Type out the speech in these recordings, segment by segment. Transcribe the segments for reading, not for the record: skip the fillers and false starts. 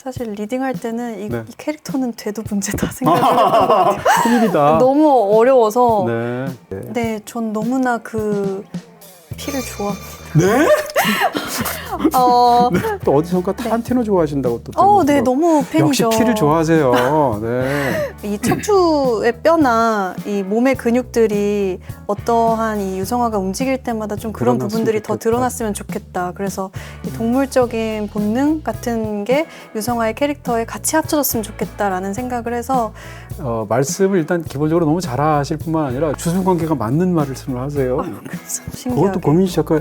사실 리딩할 때는 이 네. 캐릭터는 돼도 문제다 생각을 했던 것 같아요. 큰일이다. 너무 어려워서 네. 네, 전 너무나 그 피를 좋아합니다. 네? 어, 또 어디선가 타란티노 좋아하신다고 또 네, 너무 팬이죠. 역시 피를 좋아하세요. 네. 이 척추의 뼈나 이 몸의 근육들이 어떠한 이 유성화가 움직일 때마다 좀 그런 드러났으면 부분들이 더 좋겠다. 드러났으면 좋겠다. 그래서 이 동물적인 본능 같은 게 유성화의 캐릭터에 같이 합쳐졌으면 좋겠다라는 생각을 해서 말씀을 일단 기본적으로 너무 잘하실 뿐만 아니라 주승관계가 맞는 말씀을 하세요. 신기하게. 그것도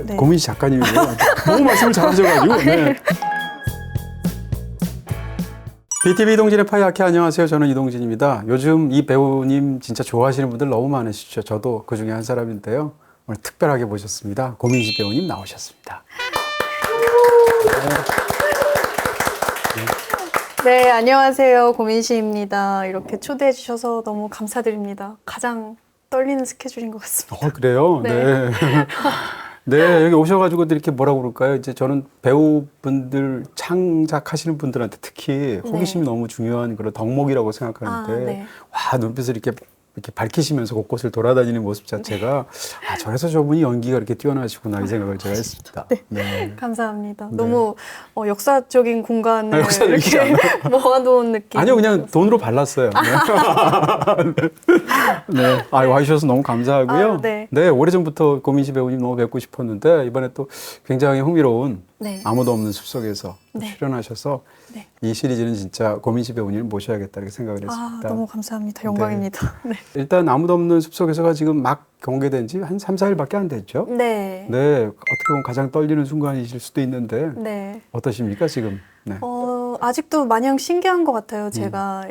네. 고민시 작가님이고요. 너무 말씀을 잘하셔가지고. 네. BTV 이동진의 파이아키 안녕하세요. 저는 이동진입니다. 요즘 이 배우님 진짜 좋아하시는 분들 너무 많으시죠. 저도 그 중에 한 사람인데요. 오늘 특별하게 모셨습니다. 고민시 배우님 나오셨습니다. 네, 안녕하세요. 고민시입니다. 이렇게 초대해 주셔서 너무 감사드립니다. 가장 떨리는 스케줄인 것 같습니다. 그래요? 네. 네. 네, 여기 오셔가지고 이렇게 뭐라고 그럴까요? 이제 저는 배우분들, 창작하시는 분들한테 특히 호기심이 너무 중요한 그런 덕목이라고 생각하는데, 네. 와, 눈빛을 이렇게 밝히시면서 곳곳을 돌아다니는 모습 자체가, 저래서 저분이 연기가 이렇게 뛰어나시구나, 이 생각을 제가 했습니다. 네. 감사합니다. 네. 너무 역사적인 공간을 역사적이지 이렇게 모아놓은 느낌. 아니요, 그냥 돈으로 발랐어요. 네. 와주셔서 너무 감사하고요. 네. 오래전부터 고민시 배우님 너무 뵙고 싶었는데, 이번에 또 굉장히 흥미로운 네. 아무도 없는 숲속에서 네. 출연하셔서 네. 이 시리즈는 진짜 고민시 배우님을 모셔야겠다 이렇게 생각을 했습니다. 너무 감사합니다. 영광입니다. 네. 일단 아무도 없는 숲속에서가 지금 막 공개된 지 한 3, 4일밖에 안 됐죠? 네. 네. 어떻게 보면 가장 떨리는 순간이실 수도 있는데 네. 어떠십니까, 지금? 네. 아직도 마냥 신기한 것 같아요. 제가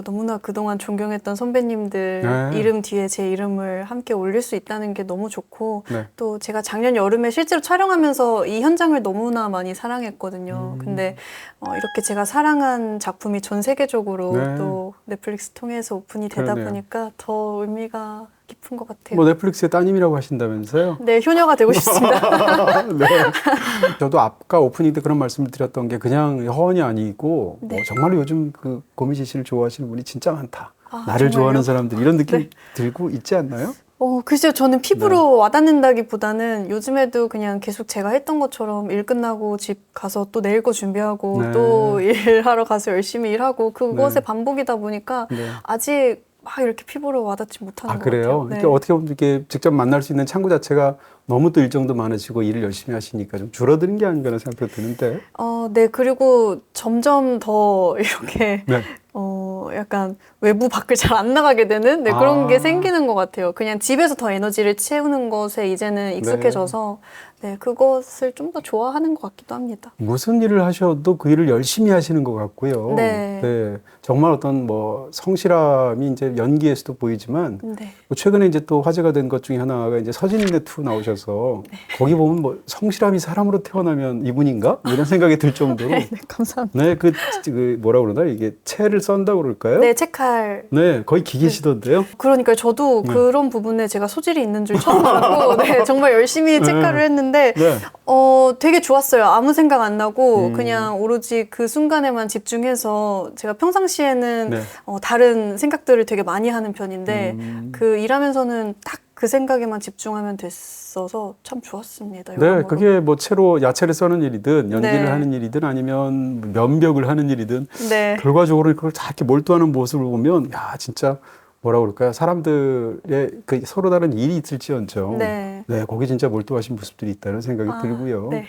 너무나 그동안 존경했던 선배님들 네. 이름 뒤에 제 이름을 함께 올릴 수 있다는 게 너무 좋고 네. 또 제가 작년 여름에 실제로 촬영하면서 이 현장을 너무나 많이 사랑했거든요. 근데 이렇게 제가 사랑한 작품이 전 세계적으로 네. 또 넷플릭스 통해서 오픈이 되다 그러네요. 보니까 더 의미가 깊은 것 같아요. 뭐 넷플릭스의 따님이라고 하신다면서요? 네, 효녀가 되고 싶습니다. 네. 저도 아까 오프닝 때 그런 말씀을 드렸던 게 그냥 허언이 아니고 네. 정말로 요즘 그 고민시 씨를 좋아하시는 분이 진짜 많다. 나를 정말요? 좋아하는 사람들 이런 느낌 네. 들고 있지 않나요? 글쎄요. 저는 피부로 와닿는다기보다는 요즘에도 그냥 계속 제가 했던 것처럼 일 끝나고 집 가서 또 내일 거 준비하고 네. 또 일하러 가서 열심히 일하고 그것의 네. 반복이다 보니까 네. 아직 막 이렇게 피부로 와닿지 못하는 것 그래요? 같아요. 이렇게 어떻게 보면 이렇게 직접 만날 수 있는 창구 자체가 너무 또 일정도 많으시고 일을 열심히 하시니까 좀 줄어드는 게 아닌가 라는 생각도 드는데. 네. 그리고 점점 더 이렇게 네. 약간 외부 밖을 잘 안 나가게 되는 그런 게 생기는 것 같아요. 그냥 집에서 더 에너지를 채우는 것에 이제는 익숙해져서 그것을 좀 더 좋아하는 것 같기도 합니다. 무슨 일을 하셔도 그 일을 열심히 하시는 것 같고요. 네. 정말 어떤 뭐 성실함이 이제 연기에서도 보이지만 네. 최근에 이제 또 화제가 된 것 중에 하나가 이제 서진인의 2 나오셔서 거기 보면 뭐 성실함이 사람으로 태어나면 이분인가? 이런 생각이 들 정도로. 네, 감사합니다. 네, 그 뭐라 그러나 이게 채를 썬다고 그럴까요? 네, 책할. 네, 거의 기계시던데요. 그러니까 저도 그런 부분에 제가 소질이 있는 줄 처음 알았고, 정말 열심히 책할을 했는데, 네. 되게 좋았어요. 아무 생각 안 나고, 그냥 오로지 그 순간에만 집중해서, 제가 평상시에는 네. 다른 생각들을 되게 많이 하는 편인데, 그 일하면서는 딱 그 생각에만 집중하면 됐어서 참 좋았습니다. 네, 여러모로. 그게 뭐 채로 야채를 써는 일이든 연기를 네. 하는 일이든 아니면 면벽을 하는 일이든 네. 결과적으로 그걸 다 이렇게 몰두하는 모습을 보면 야 진짜 뭐라 그럴까요? 사람들의 그 서로 다른 일이 있을지언정 네. 거기 진짜 몰두하신 모습들이 있다는 생각이 들고요. 네.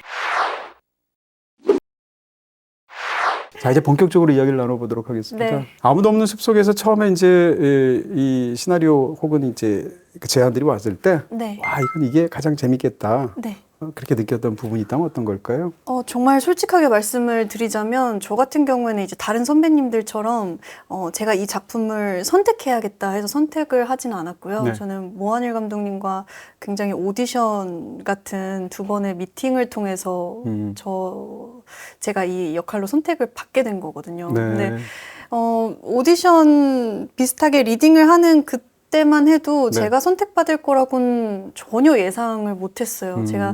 자, 이제 본격적으로 이야기를 나눠보도록 하겠습니다. 네. 아무도 없는 숲속에서 처음에 이제 이 시나리오 혹은 이제 그 제안들이 왔을 때 네. 와, 이게 가장 재밌겠다. 네. 그렇게 느꼈던 부분이 있다면 어떤 걸까요? 정말 솔직하게 말씀을 드리자면 저 같은 경우에는 이제 다른 선배님들처럼 제가 이 작품을 선택해야겠다 해서 선택을 하지는 않았고요. 네. 저는 모한일 감독님과 굉장히 오디션 같은 2번의 미팅을 통해서 제가 이 역할로 선택을 받게 된 거거든요. 네. 근데 오디션 비슷하게 리딩을 하는 때만 해도 네. 제가 선택받을 거라고는 전혀 예상을 못했어요. 제가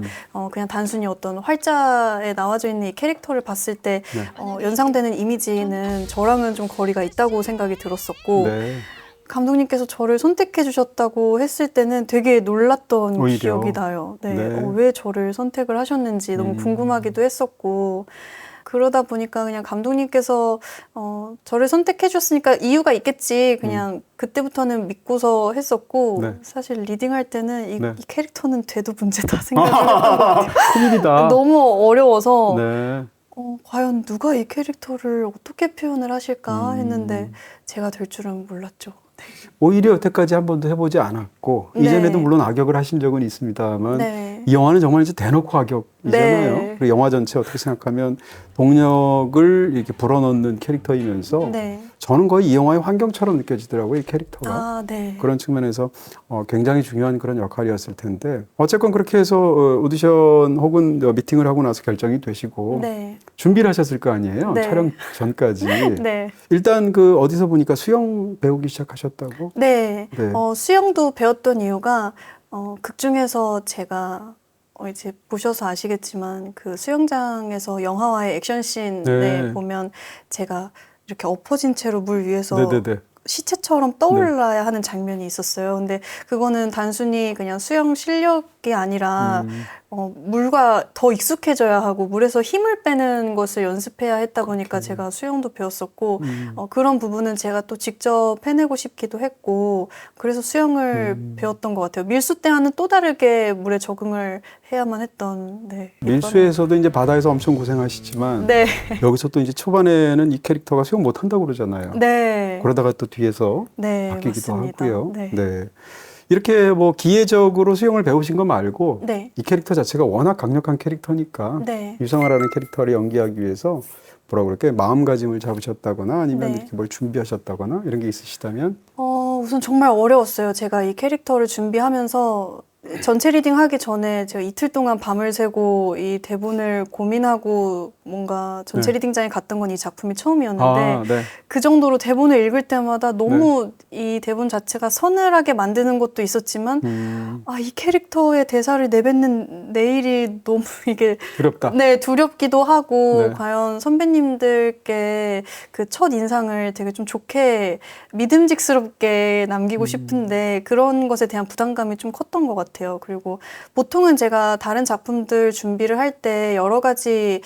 그냥 단순히 어떤 활자에 나와져 있는 이 캐릭터를 봤을 때 네. 연상되는 이미지는 저랑은 좀 거리가 있다고 생각이 들었었고 네. 감독님께서 저를 선택해 주셨다고 했을 때는 되게 놀랐던 오히려. 기억이 나요. 네. 네. 왜 저를 선택을 하셨는지 너무 궁금하기도 했었고 그러다 보니까 그냥 감독님께서 저를 선택해 주셨으니까 이유가 있겠지 그냥 그때부터는 믿고서 했었고 네. 사실 리딩할 때는 이 네. 캐릭터는 돼도 문제다 생각을 했던 것 같아요. 큰일이다. 너무 어려워서 네. 과연 누가 이 캐릭터를 어떻게 표현을 하실까 했는데 제가 될 줄은 몰랐죠. 오히려 여태까지 한 번도 해보지 않았고 네. 이전에도 물론 악역을 하신 적은 있습니다만 네. 이 영화는 정말 이제 대놓고 악역이잖아요. 네. 그리고 영화 전체 어떻게 생각하면 동력을 이렇게 불어넣는 캐릭터이면서 네. 저는 거의 이 영화의 환경처럼 느껴지더라고요, 이 캐릭터가. 아, 네. 그런 측면에서 굉장히 중요한 그런 역할이었을 텐데 어쨌건 그렇게 해서 오디션 혹은 미팅을 하고 나서 결정이 되시고 네. 준비를 하셨을 거 아니에요, 네. 촬영 전까지. 네. 일단 그 어디서 보니까 수영 배우기 시작하셨다고? 네. 네. 수영도 배웠던 이유가 극 중에서 제가 이제 보셔서 아시겠지만 그 수영장에서 영화와의 액션씬에 네. 보면 제가 이렇게 엎어진 채로 물 위에서 네네네. 시체처럼 떠올라야 하는 장면이 있었어요. 근데 그거는 단순히 그냥 수영 실력이 아니라 물과 더 익숙해져야 하고 물에서 힘을 빼는 것을 연습해야 했다 보니까 제가 수영도 배웠었고 그런 부분은 제가 또 직접 해내고 싶기도 했고 그래서 수영을 배웠던 것 같아요. 밀수 때와는 또 다르게 물에 적응을 해야만 했던 밀수에서도 이제 바다에서 엄청 고생하시지만 네. 여기서 또 이제 초반에는 이 캐릭터가 수영 못 한다고 그러잖아요. 네. 그러다가 또 뒤에서 네, 바뀌기도 맞습니다. 하고요. 네. 이렇게 뭐 기회적으로 수영을 배우신 거 말고 네. 이 캐릭터 자체가 워낙 강력한 캐릭터니까 네. 유성아라는 캐릭터를 연기하기 위해서 뭐라 그럴게 마음가짐을 잡으셨다거나 아니면 네. 이렇게 뭘 준비하셨다거나 이런 게 있으시다면 우선 정말 어려웠어요. 제가 이 캐릭터를 준비하면서 전체 리딩 하기 전에 제가 이틀 동안 밤을 새고 이 대본을 고민하고 뭔가 전체 네. 리딩장에 갔던 건 이 작품이 처음이었는데 네. 그 정도로 대본을 읽을 때마다 너무 이 대본 자체가 서늘하게 만드는 것도 있었지만 이 캐릭터의 대사를 내뱉는 내일이 너무 이게 두렵다. 네, 두렵기도 하고 네. 과연 선배님들께 그 첫 인상을 되게 좀 좋게 믿음직스럽게 남기고 싶은데 그런 것에 대한 부담감이 좀 컸던 것 같아요. 그리고 보통은 제가 다른 작품들 준비를 할 때 여러 가지의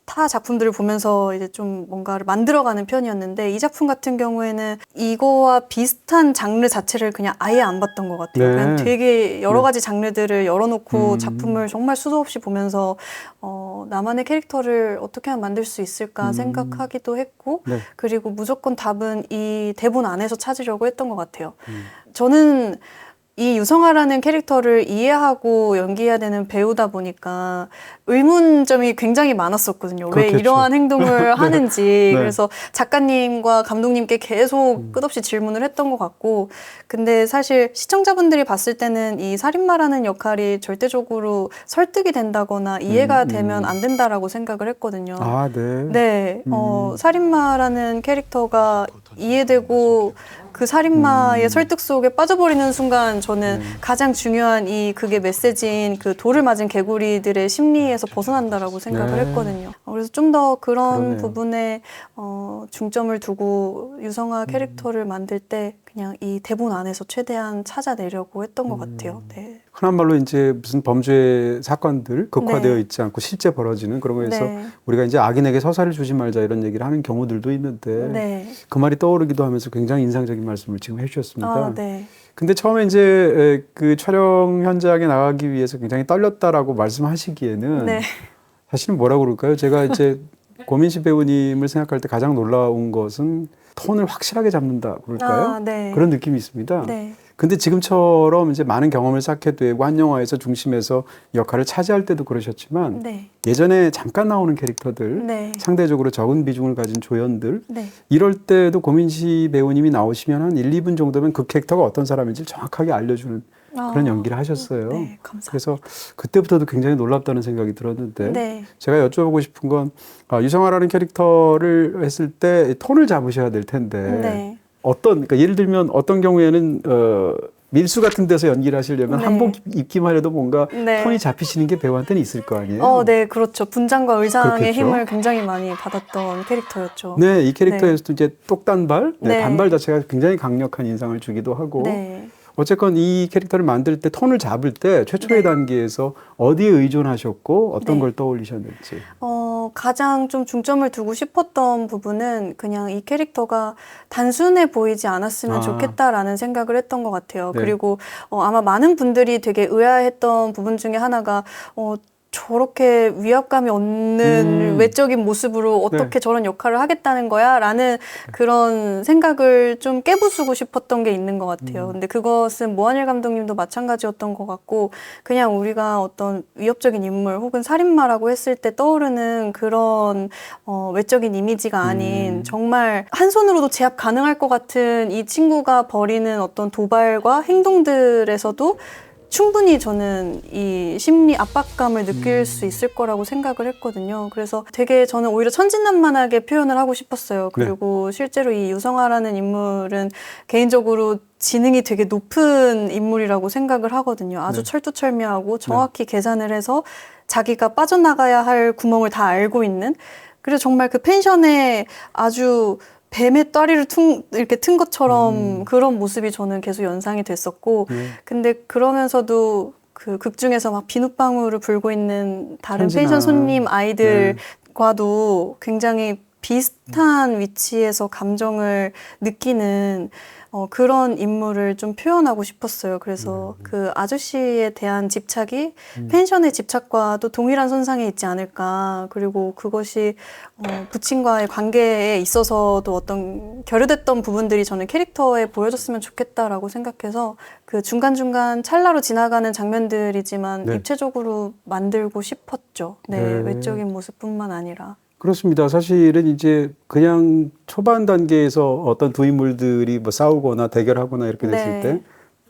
타 작품들을 보면서 이제 좀 뭔가를 만들어가는 편이었는데 이 작품 같은 경우에는 이거와 비슷한 장르 자체를 그냥 아예 안 봤던 것 같아요. 네. 그냥 되게 여러 가지 장르들을 열어놓고 작품을 정말 수도 없이 보면서 나만의 캐릭터를 어떻게 하면 만들 수 있을까 생각하기도 했고 네. 그리고 무조건 답은 이 대본 안에서 찾으려고 했던 것 같아요. 저는 이 유성아라는 캐릭터를 이해하고 연기해야 되는 배우다 보니까 의문점이 굉장히 많았었거든요. 왜 그렇겠죠. 이러한 행동을 하는지. 네. 그래서 작가님과 감독님께 계속 끝없이 질문을 했던 것 같고 근데 사실 시청자분들이 봤을 때는 이 살인마라는 역할이 절대적으로 설득이 된다거나 이해가 되면 안 된다라고 생각을 했거든요. 아, 네. 네, 살인마라는 캐릭터가 이해되고 그 살인마의 설득 속에 빠져버리는 순간 저는 가장 중요한 이 극의 메시지인 그 돌을 맞은 개구리들의 심리에서 벗어난다라고 생각을 네. 했거든요. 그래서 좀 더 그런 그러네요. 부분에 중점을 두고 유성아 캐릭터를 만들 때 그냥 이 대본 안에서 최대한 찾아내려고 했던 것 같아요. 네. 흔한 말로 이제 무슨 범죄 사건들 극화되어 네. 있지 않고 실제 벌어지는 그런 거에서 네. 우리가 이제 악인에게 서사를 주지 말자 이런 얘기를 하는 경우들도 있는데 네. 그 말이 떠오르기도 하면서 굉장히 인상적인 말씀을 지금 해주셨습니다. 아, 네. 근데 처음에 이제 그 촬영 현장에 나가기 위해서 굉장히 떨렸다라고 말씀하시기에는 네. 사실은 뭐라고 그럴까요? 제가 이제 고민시 배우님을 생각할 때 가장 놀라운 것은 톤을 확실하게 잡는다 그럴까요? 아, 네. 그런 느낌이 있습니다. 네. 근데 지금처럼 이제 많은 경험을 쌓게 되고 한 영화에서 중심에서 역할을 차지할 때도 그러셨지만 네. 예전에 잠깐 나오는 캐릭터들 네. 상대적으로 적은 비중을 가진 조연들 네. 이럴 때도 고민시 배우님이 나오시면 한 1, 2분 정도면 그 캐릭터가 어떤 사람인지 정확하게 알려주는 그런 연기를 하셨어요. 네, 감사합니다. 그래서 그때부터도 굉장히 놀랍다는 생각이 들었는데 네. 제가 여쭤보고 싶은 건 유성아라는 캐릭터를 했을 때 톤을 잡으셔야 될 텐데 네. 그러니까 예를 들면 어떤 경우에는 밀수 같은 데서 연기를 하시려면 네. 한복 입기만 해도 뭔가 네. 톤이 잡히시는 게 배우한테는 있을 거 아니에요. 네, 그렇죠. 분장과 의상의 그렇겠죠. 힘을 굉장히 많이 받았던 캐릭터였죠. 네, 이 캐릭터에서도 이제 똑단발, 네. 단발 자체가 굉장히 강력한 인상을 주기도 하고 네. 어쨌건 이 캐릭터를 만들 때 톤을 잡을 때 최초의 네. 단계에서 어디에 의존하셨고 어떤 네. 걸 떠올리셨는지. 가장 좀 중점을 두고 싶었던 부분은 그냥 이 캐릭터가 단순해 보이지 않았으면 좋겠다라는 생각을 했던 것 같아요. 네. 그리고 아마 많은 분들이 되게 의아했던 부분 중에 하나가 저렇게 위압감이 없는 외적인 모습으로 어떻게 저런 역할을 하겠다는 거야? 라는 그런 생각을 좀 깨부수고 싶었던 게 있는 것 같아요. 근데 그것은 모하닐 감독님도 마찬가지였던 것 같고 그냥 우리가 어떤 위협적인 인물 혹은 살인마라고 했을 때 떠오르는 그런 외적인 이미지가 아닌 정말 한 손으로도 제압 가능할 것 같은 이 친구가 벌이는 어떤 도발과 행동들에서도 충분히 저는 이 심리 압박감을 느낄 수 있을 거라고 생각을 했거든요. 그래서 되게 저는 오히려 천진난만하게 표현을 하고 싶었어요. 그리고 실제로 이 유성아라는 인물은 개인적으로 지능이 되게 높은 인물이라고 생각을 하거든요. 아주 철두철미하고 정확히 계산을 해서 자기가 빠져나가야 할 구멍을 다 알고 있는. 그래서 정말 그 펜션에 아주 뱀의 따리를 이렇게 튼 것처럼 그런 모습이 저는 계속 연상이 됐었고, 근데 그러면서도 그 극 중에서 막 비눗방울을 불고 있는 다른 펜션 손님 아이들과도 굉장히 비슷한 위치에서 감정을 느끼는 그런 인물을 좀 표현하고 싶었어요. 그래서 그 아저씨에 대한 집착이 펜션의 집착과도 동일한 선상에 있지 않을까. 그리고 그것이 부친과의 관계에 있어서도 어떤 결여됐던 부분들이 저는 캐릭터에 보여줬으면 좋겠다라고 생각해서 그 중간중간 찰나로 지나가는 장면들이지만 입체적으로 만들고 싶었죠. 외적인 모습뿐만 아니라. 그렇습니다. 사실은 이제 그냥 초반 단계에서 어떤 두 인물들이 뭐 싸우거나 대결하거나 이렇게 됐을 때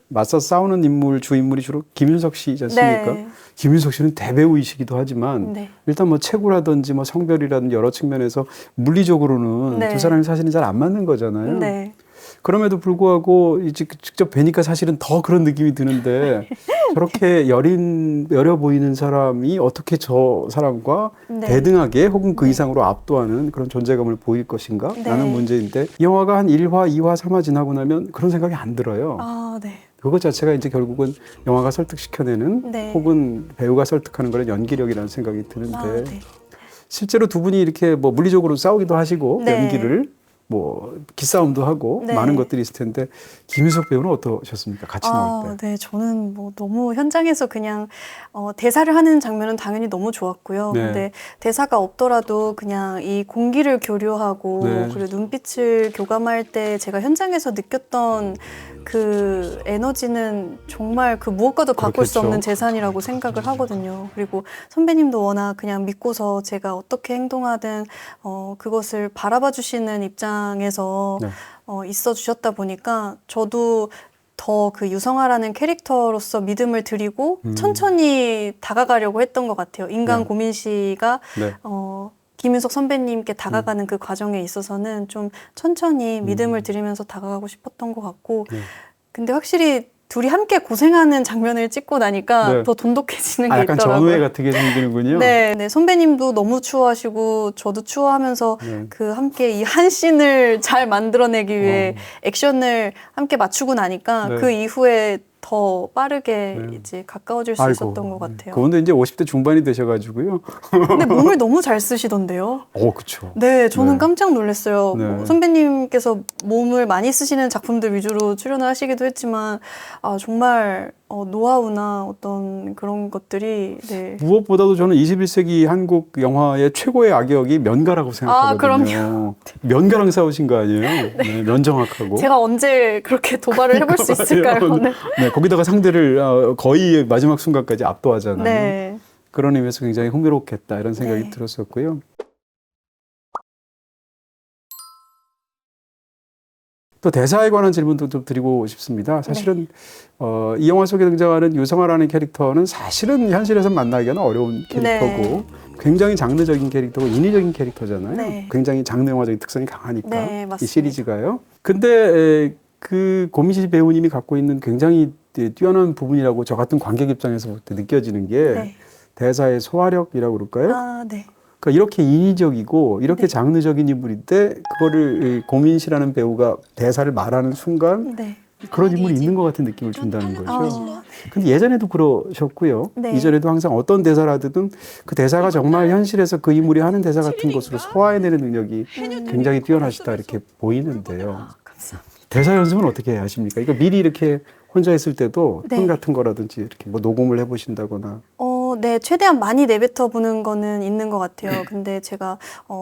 맞서 싸우는 인물, 주 인물이 주로 김윤석 씨이지 않습니까? 김윤석 씨는 대배우이시기도 하지만 일단 뭐 체구라든지 뭐 성별이라든지 여러 측면에서 물리적으로는 두 사람이 사실은 잘 안 맞는 거잖아요. 그럼에도 불구하고 이제 직접 뵈니까 사실은 더 그런 느낌이 드는데 저렇게 여려 보이는 사람이 어떻게 저 사람과 대등하게 혹은 그 이상으로 압도하는 그런 존재감을 보일 것인가? 라는 문제인데 이 영화가 한 1화, 2화, 3화 지나고 나면 그런 생각이 안 들어요. 그것 자체가 이제 결국은 영화가 설득시켜내는 혹은 배우가 설득하는 그런 연기력이라는 생각이 드는데 실제로 두 분이 이렇게 뭐 물리적으로 싸우기도 하시고 연기를 뭐 기싸움도 하고 많은 것들이 있을 텐데 김윤석 배우는 어떠셨습니까? 같이 나올 때. 저는 뭐 너무 현장에서 그냥 대사를 하는 장면은 당연히 너무 좋았고요. 근데 대사가 없더라도 그냥 이 공기를 교류하고 그리고 눈빛을 교감할 때 제가 현장에서 느꼈던 그 에너지는 정말 그 무엇과도 바꿀 수 없는 재산이라고 생각을 하거든요. 그리고 선배님도 워낙 그냥 믿고서 제가 어떻게 행동하든 그것을 바라봐 주시는 입장에서 있어 주셨다 보니까 저도 더 그 유성아라는 캐릭터로서 믿음을 드리고 천천히 다가가려고 했던 것 같아요. 인간 고민 씨가 김윤석 선배님께 다가가는 그 과정에 있어서는 좀 천천히 믿음을 드리면서 다가가고 싶었던 것 같고 근데 확실히 둘이 함께 고생하는 장면을 찍고 나니까 더 돈독해지는 게 약간 있더라고요. 전우회 같은 게 생기는군요. 선배님도 너무 추워하시고 저도 추워하면서 그 함께 이 한 씬을 잘 만들어내기 위해 액션을 함께 맞추고 나니까 그 이후에 더 빠르게 이제 가까워질 수 있었던 것 같아요. 그런데 이제 50대 중반이 되셔가지고요. 근데 몸을 너무 잘 쓰시던데요. 그렇죠. 저는 깜짝 놀랐어요. 뭐 선배님께서 몸을 많이 쓰시는 작품들 위주로 출연을 하시기도 했지만 정말 노하우나 어떤 그런 것들이 무엇보다도 저는 21세기 한국 영화의 최고의 악역이 면가라고 생각하거든요. 그럼요. 면가랑 싸우신 거 아니에요? 면정확하고. 제가 언제 그렇게 도발을 해볼 수 있을까요? 거기다가 상대를 거의 마지막 순간까지 압도하잖아요. 그런 의미에서 굉장히 흥미롭겠다 이런 생각이 들었었고요. 또 대사에 관한 질문도 좀 드리고 싶습니다. 사실은 이 영화 속에 등장하는 유성아라는 캐릭터는 사실은 현실에서 만나기에는 어려운 캐릭터고 굉장히 장르적인 캐릭터고 인위적인 캐릭터잖아요. 굉장히 장르 영화적인 특성이 강하니까 이 시리즈가요. 근데 그 고민실 배우님이 갖고 있는 굉장히 뛰어난 부분이라고 저 같은 관객 입장에서부터 느껴지는 게 네. 대사의 소화력이라고 그럴까요? 아, 네. 그러니까 이렇게 인위적이고 이렇게 네. 장르적인 인물인데 그거를 고민실하는 배우가 대사를 말하는 순간 네. 그런 인물이 있는 것 같은 느낌을 준다는 거죠. 어, 근데 예전에도 그러셨고요. 네. 이전에도 항상 어떤 대사를 하든 그 대사가 정말 현실에서 그 인물이 하는 대사 같은 것으로 소화해내는 능력이 굉장히 뛰어나시다 이렇게 보이는데요. 감사합니다. 대사 연습은 어떻게 하십니까? 이거 미리 이렇게 혼자 있을 때도 네. 톤 같은 거라든지 이렇게 뭐 녹음을 해보신다거나. 네, 최대한 많이 내뱉어 보는 거는 있는 것 같아요. 근데 제가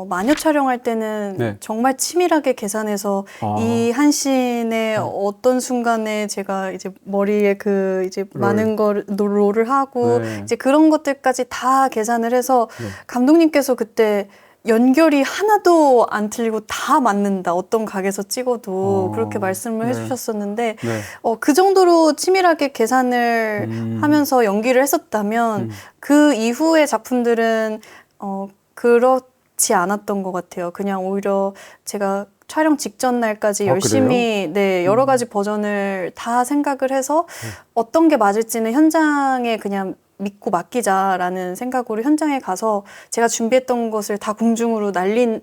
마녀 촬영할 때는 네. 정말 치밀하게 계산해서 아. 이 한 씬의 어떤 순간에 제가 이제 머리에 그 이제 많은 걸 롤을 하고 네. 이제 그런 것들까지 다 계산을 해서 네. 감독님께서 그때 연결이 하나도 안 틀리고 다 맞는다. 어떤 각에서 찍어도 그렇게 말씀을 네. 해주셨었는데 네. 그 정도로 치밀하게 계산을 하면서 연기를 했었다면 그 이후의 작품들은 그렇지 않았던 것 같아요. 그냥 오히려 제가 촬영 직전 날까지 열심히 네, 여러 가지 버전을 다 생각을 해서 어떤 게 맞을지는 현장에 그냥 믿고 맡기자라는 생각으로 현장에 가서 제가 준비했던 것을 다 공중으로 날리는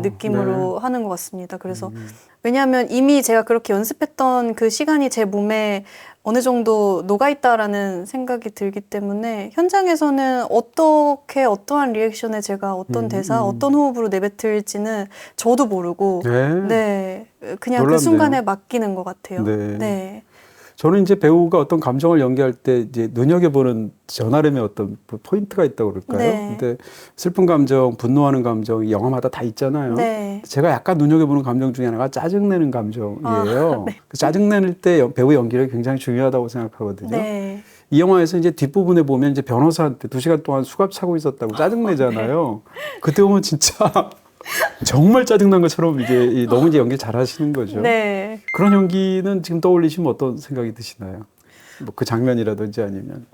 느낌으로 하는 것 같습니다. 그래서 왜냐하면 이미 제가 그렇게 연습했던 그 시간이 제 몸에 어느 정도 녹아있다라는 생각이 들기 때문에 현장에서는 어떻게 어떠한 리액션에 제가 어떤 대사, 어떤 호흡으로 내뱉을지는 저도 모르고 네, 그냥 놀랍네요. 그 순간에 맡기는 것 같아요. 네. 네. 저는 이제 배우가 어떤 감정을 연기할 때 이제 눈여겨보는 전하름의 어떤 포인트가 있다고 그럴까요? 네. 근데 슬픈 감정, 분노하는 감정이 영화마다 다 있잖아요. 네. 제가 약간 눈여겨보는 감정 중에 하나가 짜증내는 감정이에요. 네. 그 짜증낼 때 배우의 연기력이 굉장히 중요하다고 생각하거든요. 네. 이 영화에서 이제 뒷부분에 보면 이제 변호사한테 2시간 동안 수갑 차고 있었다고 짜증내잖아요. 그때 보면 진짜 정말 짜증난 것처럼 이제 너무 이제 연기 잘 하시는 거죠. 네. 그런 연기는 지금 떠올리시면 어떤 생각이 드시나요? 뭐 그 장면이라든지 아니면.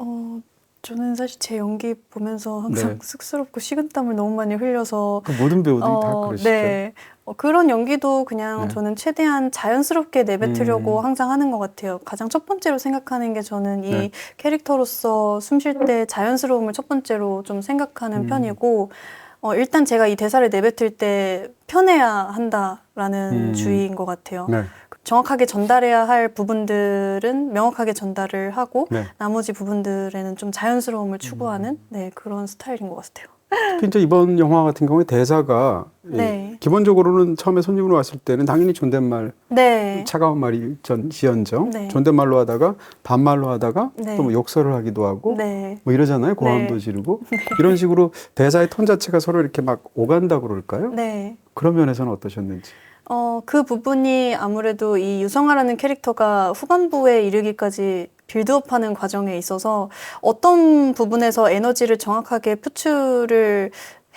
저는 사실 제 연기 보면서 항상 네. 쑥스럽고 식은땀을 너무 많이 흘려서 그 모든 배우들이 다 그러시죠. 네. 그런 연기도 그냥 네. 저는 최대한 자연스럽게 내뱉으려고 항상 하는 것 같아요. 가장 첫 번째로 생각하는 게 저는 이 네. 캐릭터로서 숨 쉴 때 자연스러움을 첫 번째로 좀 생각하는 편이고 일단 제가 이 대사를 내뱉을 때 편해야 한다라는 주의인 것 같아요. 네. 정확하게 전달해야 할 부분들은 명확하게 전달을 하고 네. 나머지 부분들에는 좀 자연스러움을 추구하는 네, 그런 스타일인 것 같아요. 특히 이제 이번 영화 같은 경우에 대사가 네. 기본적으로는 처음에 손님으로 왔을 때는 당연히 존댓말, 네. 차가운 말이 지연정, 네. 존댓말로 하다가 반말로 하다가 네. 또 뭐 욕설을 하기도 하고 네. 뭐 이러잖아요. 고함도 네. 지르고 이런 식으로 대사의 톤 자체가 서로 이렇게 막 오간다고 그럴까요? 네. 그런 면에서는 어떠셨는지. 그 부분이 아무래도 이 유성아라는 캐릭터가 후반부에 이르기까지 빌드업하는 과정에 있어서 어떤 부분에서 에너지를 정확하게 표출을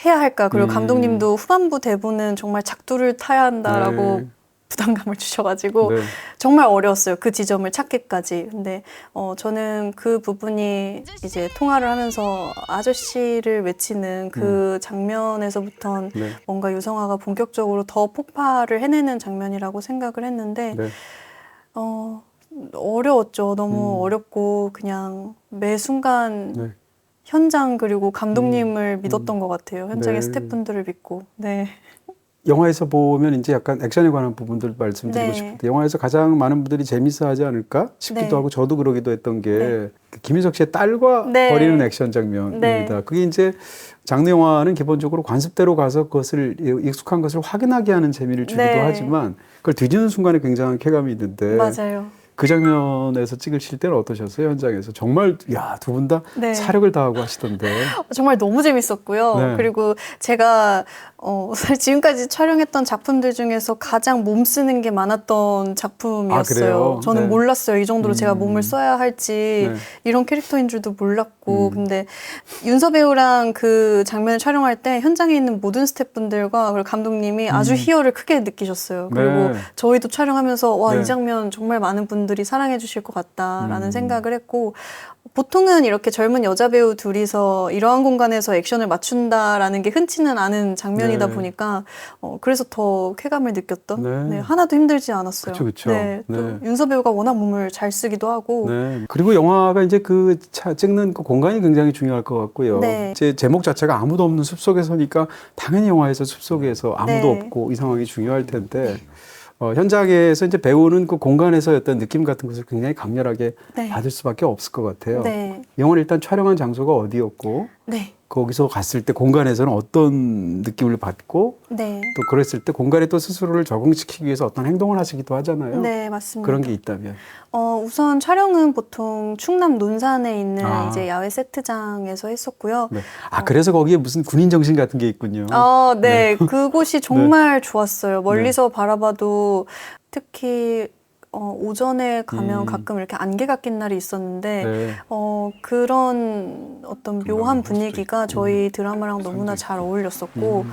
해야 할까. 그리고 감독님도 후반부 대본은 정말 작두를 타야 한다라고 네. 부담감을 주셔가지고 네. 정말 어려웠어요. 그 지점을 찾기까지. 근데 저는 그 부분이 이제 통화를 하면서 아저씨를 외치는 그 장면에서부터 네. 뭔가 유성아가 본격적으로 더 폭발을 해내는 장면이라고 생각을 했는데 네. 어려웠죠. 너무 어렵고 그냥 매 순간 네. 현장 그리고 감독님을 믿었던 것 같아요. 현장의 네. 스태프분들을 믿고. 네. 영화에서 보면 이제 약간 액션에 관한 부분들 말씀드리고 네. 싶은데 영화에서 가장 많은 분들이 재밌어 하지 않을까 싶기도 네. 하고 저도 그러기도 했던 게 네. 김인석 씨의 딸과 네. 벌이는 액션 장면입니다. 네. 그게 이제 장르 영화는 기본적으로 관습대로 가서 그것을 익숙한 것을 확인하게 하는 재미를 주기도 네. 하지만 그걸 뒤지는 순간에 굉장한 쾌감이 있는데 맞아요. 그 장면에서 찍으실 때는 어떠셨어요? 현장에서 정말 두 분 다 네. 사력을 다하고 하시던데. 정말 너무 재밌었고요. 네. 그리고 제가 사실 지금까지 촬영했던 작품들 중에서 가장 몸 쓰는 게 많았던 작품이었어요. 아, 그래요? 저는 네. 몰랐어요. 이 정도로 제가 몸을 써야 할지 네. 이런 캐릭터인 줄도 몰랐고 근데 윤서 배우랑 그 장면을 촬영할 때 현장에 있는 모든 스태프분들과 그리고 감독님이 아주 희열을 크게 느끼셨어요. 그리고 네. 저희도 촬영하면서 와, 네. 이 장면 정말 많은 분들이 사랑해 주실 것 같다라는 생각을 했고 보통은 이렇게 젊은 여자 배우 둘이서 이러한 공간에서 액션을 맞춘다라는 게 흔치는 않은 장면이다 장면이다 네. 보니까 그래서 더 쾌감을 느꼈던 네. 네, 하나도 힘들지 않았어요. 그쵸. 네, 또 네. 윤서 배우가 워낙 몸을 잘 쓰기도 하고 네. 그리고 영화가 이제 그 찍는 그 공간이 굉장히 중요할 것 같고요. 네. 제 제목 자체가 아무도 없는 숲속에서니까 당연히 영화에서 숲속에서 아무도 네. 없고 이 상황이 중요할 텐데 현장에서 이제 배우는 그 공간에서 어떤 느낌 같은 것을 굉장히 강렬하게 네. 받을 수밖에 없을 것 같아요. 네. 영화는 일단 촬영한 장소가 어디였고 네. 거기서 갔을 때 공간에서는 어떤 느낌을 받고 네. 또 그랬을 때 공간에 또 스스로를 적응시키기 위해서 어떤 행동을 하시기도 하잖아요. 네, 맞습니다. 그런 게 있다면. 우선 촬영은 보통 충남 논산에 있는 아. 이제 야외 세트장에서 했었고요. 네. 그래서 거기에 무슨 군인 정신 같은 게 있군요. 네. 그곳이 정말 좋았어요. 멀리서 바라봐도 특히 오전에 가면 가끔 이렇게 안개가 낀 날이 있었는데 네. 그런 어떤 묘한 분위기가 저희 드라마랑 너무나 잘 어울렸었고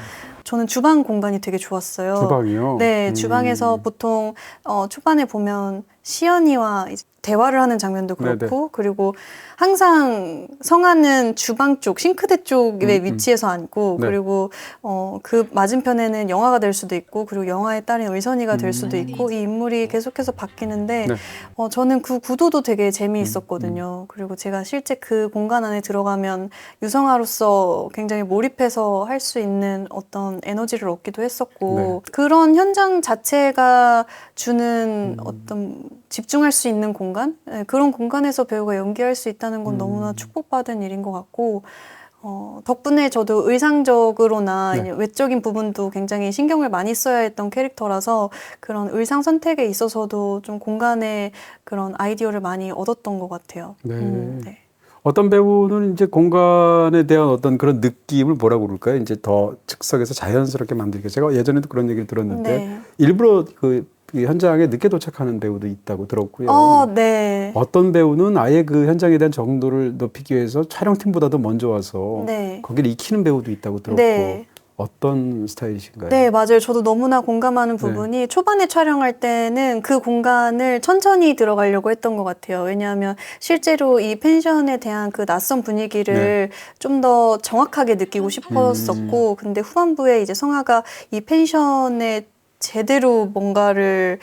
저는 주방 공간이 되게 좋았어요. 주방이요? 네, 주방에서 보통 초반에 보면 시연이와 이제 대화를 하는 장면도 그렇고 그리고 항상 성아는 주방 쪽, 싱크대 쪽에 위치해서 앉고 네. 그리고 그 맞은편에는 영화가 될 수도 있고 그리고 영화의 딸인 의선이가 될 수도 있고 이 인물이 계속해서 바뀌는데 네. 저는 그 구도도 되게 재미있었거든요. 그리고 제가 실제 그 공간 안에 들어가면 유성아로서 굉장히 몰입해서 할 수 있는 어떤 에너지를 얻기도 했었고 그런 현장 자체가 주는 어떤 집중할 수 있는 공간? 네, 그런 공간에서 배우가 연기할 수 있다는 건 너무나 축복받은 일인 것 같고 덕분에 저도 의상적으로나 이제 외적인 부분도 굉장히 신경을 많이 써야 했던 캐릭터라서 그런 의상 선택에 있어서도 좀 공간에 그런 아이디어를 많이 얻었던 것 같아요. 네. 네. 어떤 배우는 이제 공간에 대한 어떤 그런 느낌을 뭐라고 그럴까요? 이제 더 즉석에서 자연스럽게 만들게. 제가 예전에도 그런 얘기를 들었는데 네. 일부러 그 현장에 늦게 도착하는 배우도 있다고 들었고요. 네. 어떤 배우는 아예 그 현장에 대한 정도를 높이기 위해서 촬영팀보다도 먼저 와서 네. 거기를 익히는 배우도 있다고 들었고 네. 어떤 스타일이신가요? 네, 맞아요. 저도 너무나 공감하는 부분이 초반에 촬영할 때는 그 공간을 천천히 들어가려고 했던 것 같아요. 왜냐하면 실제로 이 펜션에 대한 그 낯선 분위기를 좀 더 정확하게 느끼고 싶었었고, 근데 후반부에 이제 성아가 이 펜션에 제대로 뭔가를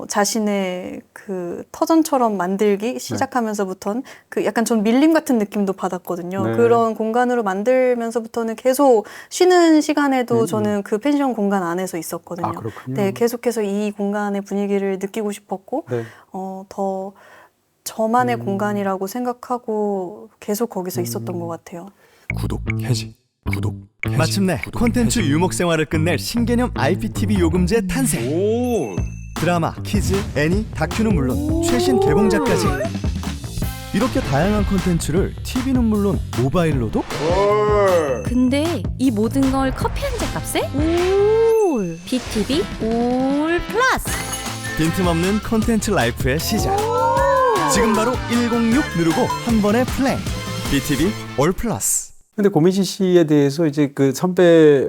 자신의 그 터전처럼 만들기 시작하면서부터는 그 약간 전 밀림 같은 느낌도 받았거든요. 네. 그런 공간으로 만들면서부터는 계속 쉬는 시간에도 저는 그 펜션 공간 안에서 있었거든요. 아, 그렇군요. 네, 계속해서 이 공간의 분위기를 느끼고 싶었고 네. 더 저만의 공간이라고 생각하고 계속 거기서 있었던 것 같아요. 구독 해지 구독 해지. 마침내 콘텐츠 유목 생활을 끝낼 신개념 IPTV 요금제 탄생. 드라마, 키즈, 애니, 다큐는 물론 최신 개봉작까지 이렇게 다양한 콘텐츠를 TV는 물론 모바일로도 근데 이 모든 걸 커피 한 잔 값에? 올 BTV 올 플러스. 빈틈없는 콘텐츠 라이프의 시작. 지금 바로 106 누르고 한 번에 플레이. BTV 올 플러스. 근데 고민시 씨에 대해서 이제 그 선배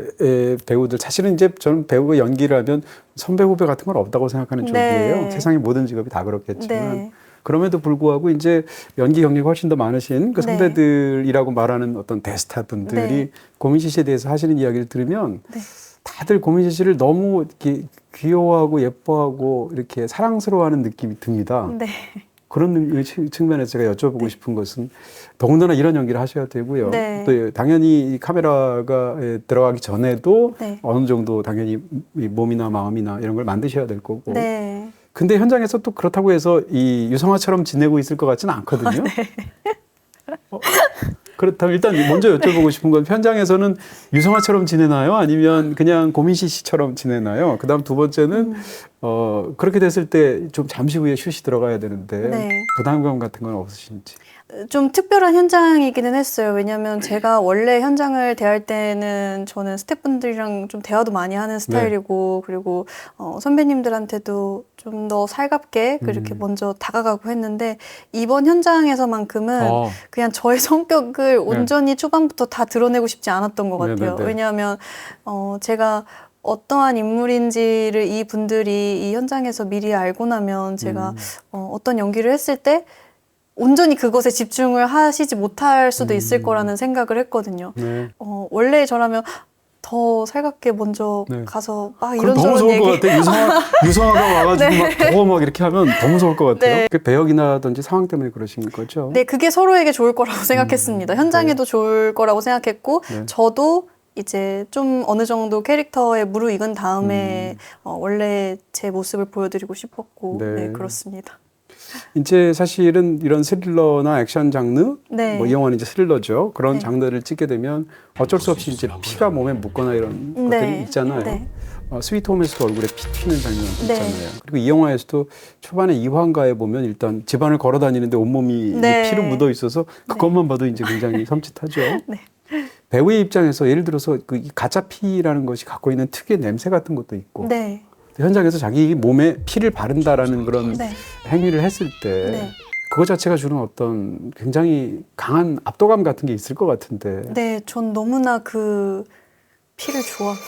배우들 사실은 이제 저는 배우가 연기를 하면 선배 후배 같은 건 없다고 생각하는 네. 쪽이에요. 세상의 모든 직업이 다 그렇겠지만 네. 그럼에도 불구하고 이제 연기 경력이 훨씬 더 많으신 그 선배들이라고 말하는 어떤 대스타 분들이 네. 고민시 씨에 대해서 하시는 이야기를 들으면 네. 다들 고민시 씨를 너무 이렇게 귀여워하고 예뻐하고 이렇게 사랑스러워하는 느낌이 듭니다. 네. 그런 측면에서 제가 여쭤보고 싶은 것은 더군다나 이런 연기를 하셔야 되고요. 네. 또 당연히 이 카메라가 들어가기 전에도 네. 어느 정도 당연히 이 몸이나 마음이나 이런 걸 만드셔야 될 거고. 네. 근데 현장에서 또 그렇다고 해서 이 유성아처럼 지내고 있을 것 같지는 않거든요. 그렇다면 일단 먼저 여쭤보고 싶은 건 현장에서는 유성아처럼 지내나요? 아니면 그냥 고민시 씨처럼 지내나요? 그다음 두 번째는 그렇게 됐을 때 좀 잠시 후에 슛이 들어가야 되는데 네. 부담감 같은 건 없으신지. 좀 특별한 현장이기는 했어요. 왜냐하면 제가 원래 현장을 대할 때는 저는 스태프분들이랑 좀 대화도 많이 하는 스타일이고 그리고 선배님들한테도 좀 더 살갑게 그렇게 먼저 다가가고 했는데 이번 현장에서만큼은 그냥 저의 성격을 온전히 초반부터 다 드러내고 싶지 않았던 것 같아요. 네네네. 왜냐하면 제가 어떠한 인물인지를 이 분들이 이 현장에서 미리 알고 나면 제가 어떤 연기를 했을 때 온전히 그것에 집중을 하시지 못할 수도 있을 거라는 생각을 했거든요. 네. 원래 저라면 더 살갑게 먼저 네. 가서 막 그럼 더 이런저런 무서울 것 얘기. 같아. 유성화가 와가지고 네. 막 더 막 이렇게 하면 더 무서울 것 같아요. 네. 그 배역이나든지 상황 때문에 그러신 거죠? 네, 그게 서로에게 좋을 거라고 생각했습니다. 현장에도 좋을 거라고 생각했고, 네. 저도 이제 좀 어느 정도 캐릭터에 무르익은 다음에 원래 제 모습을 보여드리고 싶었고, 네. 네, 그렇습니다. 이제 사실은 이런 스릴러나 액션 장르, 네. 뭐 이 영화는 이제 스릴러죠. 그런 네. 장르를 찍게 되면 어쩔 수 없이 이제 피가 몸에 묻거나 이런 것들이 있잖아요. 네. 스위트 홈에서도 얼굴에 피 튀는 장면이 네. 있잖아요. 그리고 이 영화에서도 초반에 이황가에 보면 일단 집안을 걸어 다니는데 온몸이 네. 피로 묻어 있어서 그것만 봐도 이제 굉장히 섬찟하죠. 네. 배우의 입장에서 예를 들어서 그 가짜 피라는 것이 갖고 있는 특유의 냄새 같은 것도 있고 네. 현장에서 자기 몸에 피를 바른다라는 그런 네. 행위를 했을 때 네. 그거 자체가 주는 어떤 굉장히 강한 압도감 같은 게 있을 것 같은데. 네, 전 너무나 그 피를 좋아합니다.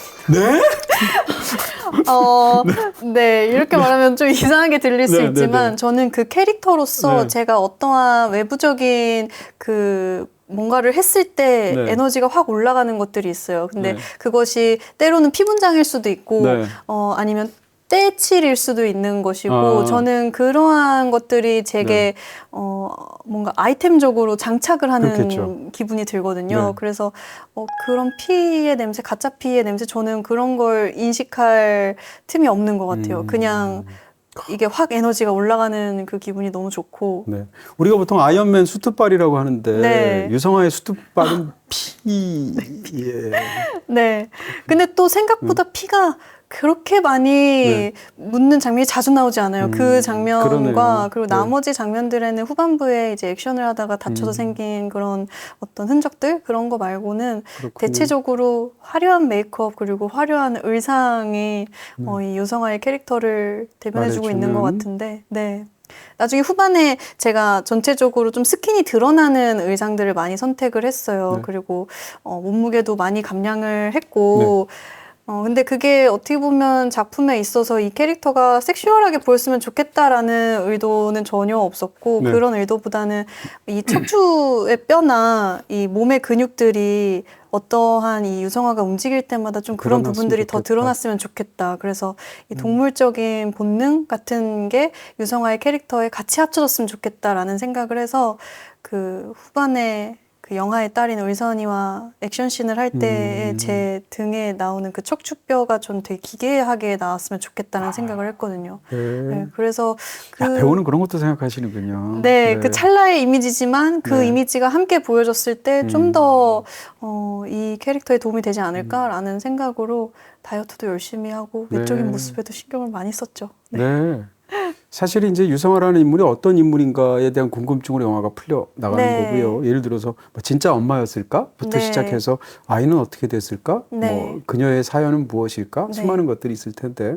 네? 네, 이렇게 말하면 좀 이상하게 들릴 수 네, 있지만 네, 네. 저는 그 캐릭터로서 네. 제가 어떠한 외부적인 그 뭔가를 했을 때 네. 에너지가 확 올라가는 것들이 있어요. 근데 네. 그것이 때로는 피분장일 수도 있고 네. 아니면 떼칠일 수도 있는 것이고 아. 저는 그러한 것들이 제게 뭔가 아이템적으로 장착을 하는 그렇겠죠. 기분이 들거든요. 네. 그래서 그런 피의 냄새, 가짜 피의 냄새 저는 그런 걸 인식할 틈이 없는 것 같아요. 그냥 이게 확 에너지가 올라가는 그 기분이 너무 좋고 네. 우리가 보통 아이언맨 수트발이라고 하는데 네. 유성화의 수트발은 피에 네. 근데 또 생각보다 피가 그렇게 많이 네. 묻는 장면이 자주 나오지 않아요. 그 장면과 그러네요. 그리고 네. 나머지 장면들에는 후반부에 이제 액션을 하다가 다쳐서 생긴 그런 어떤 흔적들 그런 거 말고는 그렇군요. 대체적으로 화려한 메이크업 그리고 화려한 의상이 이 유성화의 캐릭터를 대변해주고 있는 것 말해주는. 같은데, 네. 나중에 후반에 제가 전체적으로 좀 스킨이 드러나는 의상들을 많이 선택을 했어요. 네. 그리고 몸무게도 많이 감량을 했고, 근데 그게 어떻게 보면 작품에 있어서 이 캐릭터가 섹슈얼하게 보였으면 좋겠다라는 의도는 전혀 없었고, 네. 그런 의도보다는 이 척추의 뼈나 이 몸의 근육들이 어떠한 이 유성화가 움직일 때마다 좀 그런 드러났으면 부분들이 더 좋겠다. 드러났으면 좋겠다. 그래서 이 동물적인 본능 같은 게 유성화의 캐릭터에 같이 합쳐졌으면 좋겠다라는 생각을 해서 그 후반에 그 영화에 따른 의선이와 액션씬을 할 때 제 등에 나오는 그 척추뼈가 좀 되게 기괴하게 나왔으면 좋겠다는 생각을 했거든요. 네. 네, 그래서 그 야, 배우는 그런 것도 생각하시는군요. 네, 그 찰나의 이미지지만 그 네. 이미지가 함께 보여졌을 때 좀 더 이 캐릭터에 도움이 되지 않을까라는 생각으로 다이어트도 열심히 하고 외적인 네. 모습에도 신경을 많이 썼죠. 네. 사실 이제 유성화라는 인물이 어떤 인물인가에 대한 궁금증으로 영화가 풀려 나가는 네. 거고요. 예를 들어서 뭐 진짜 엄마였을까?부터 네. 시작해서 아이는 어떻게 됐을까? 네. 뭐 그녀의 사연은 무엇일까? 네. 수많은 것들이 있을 텐데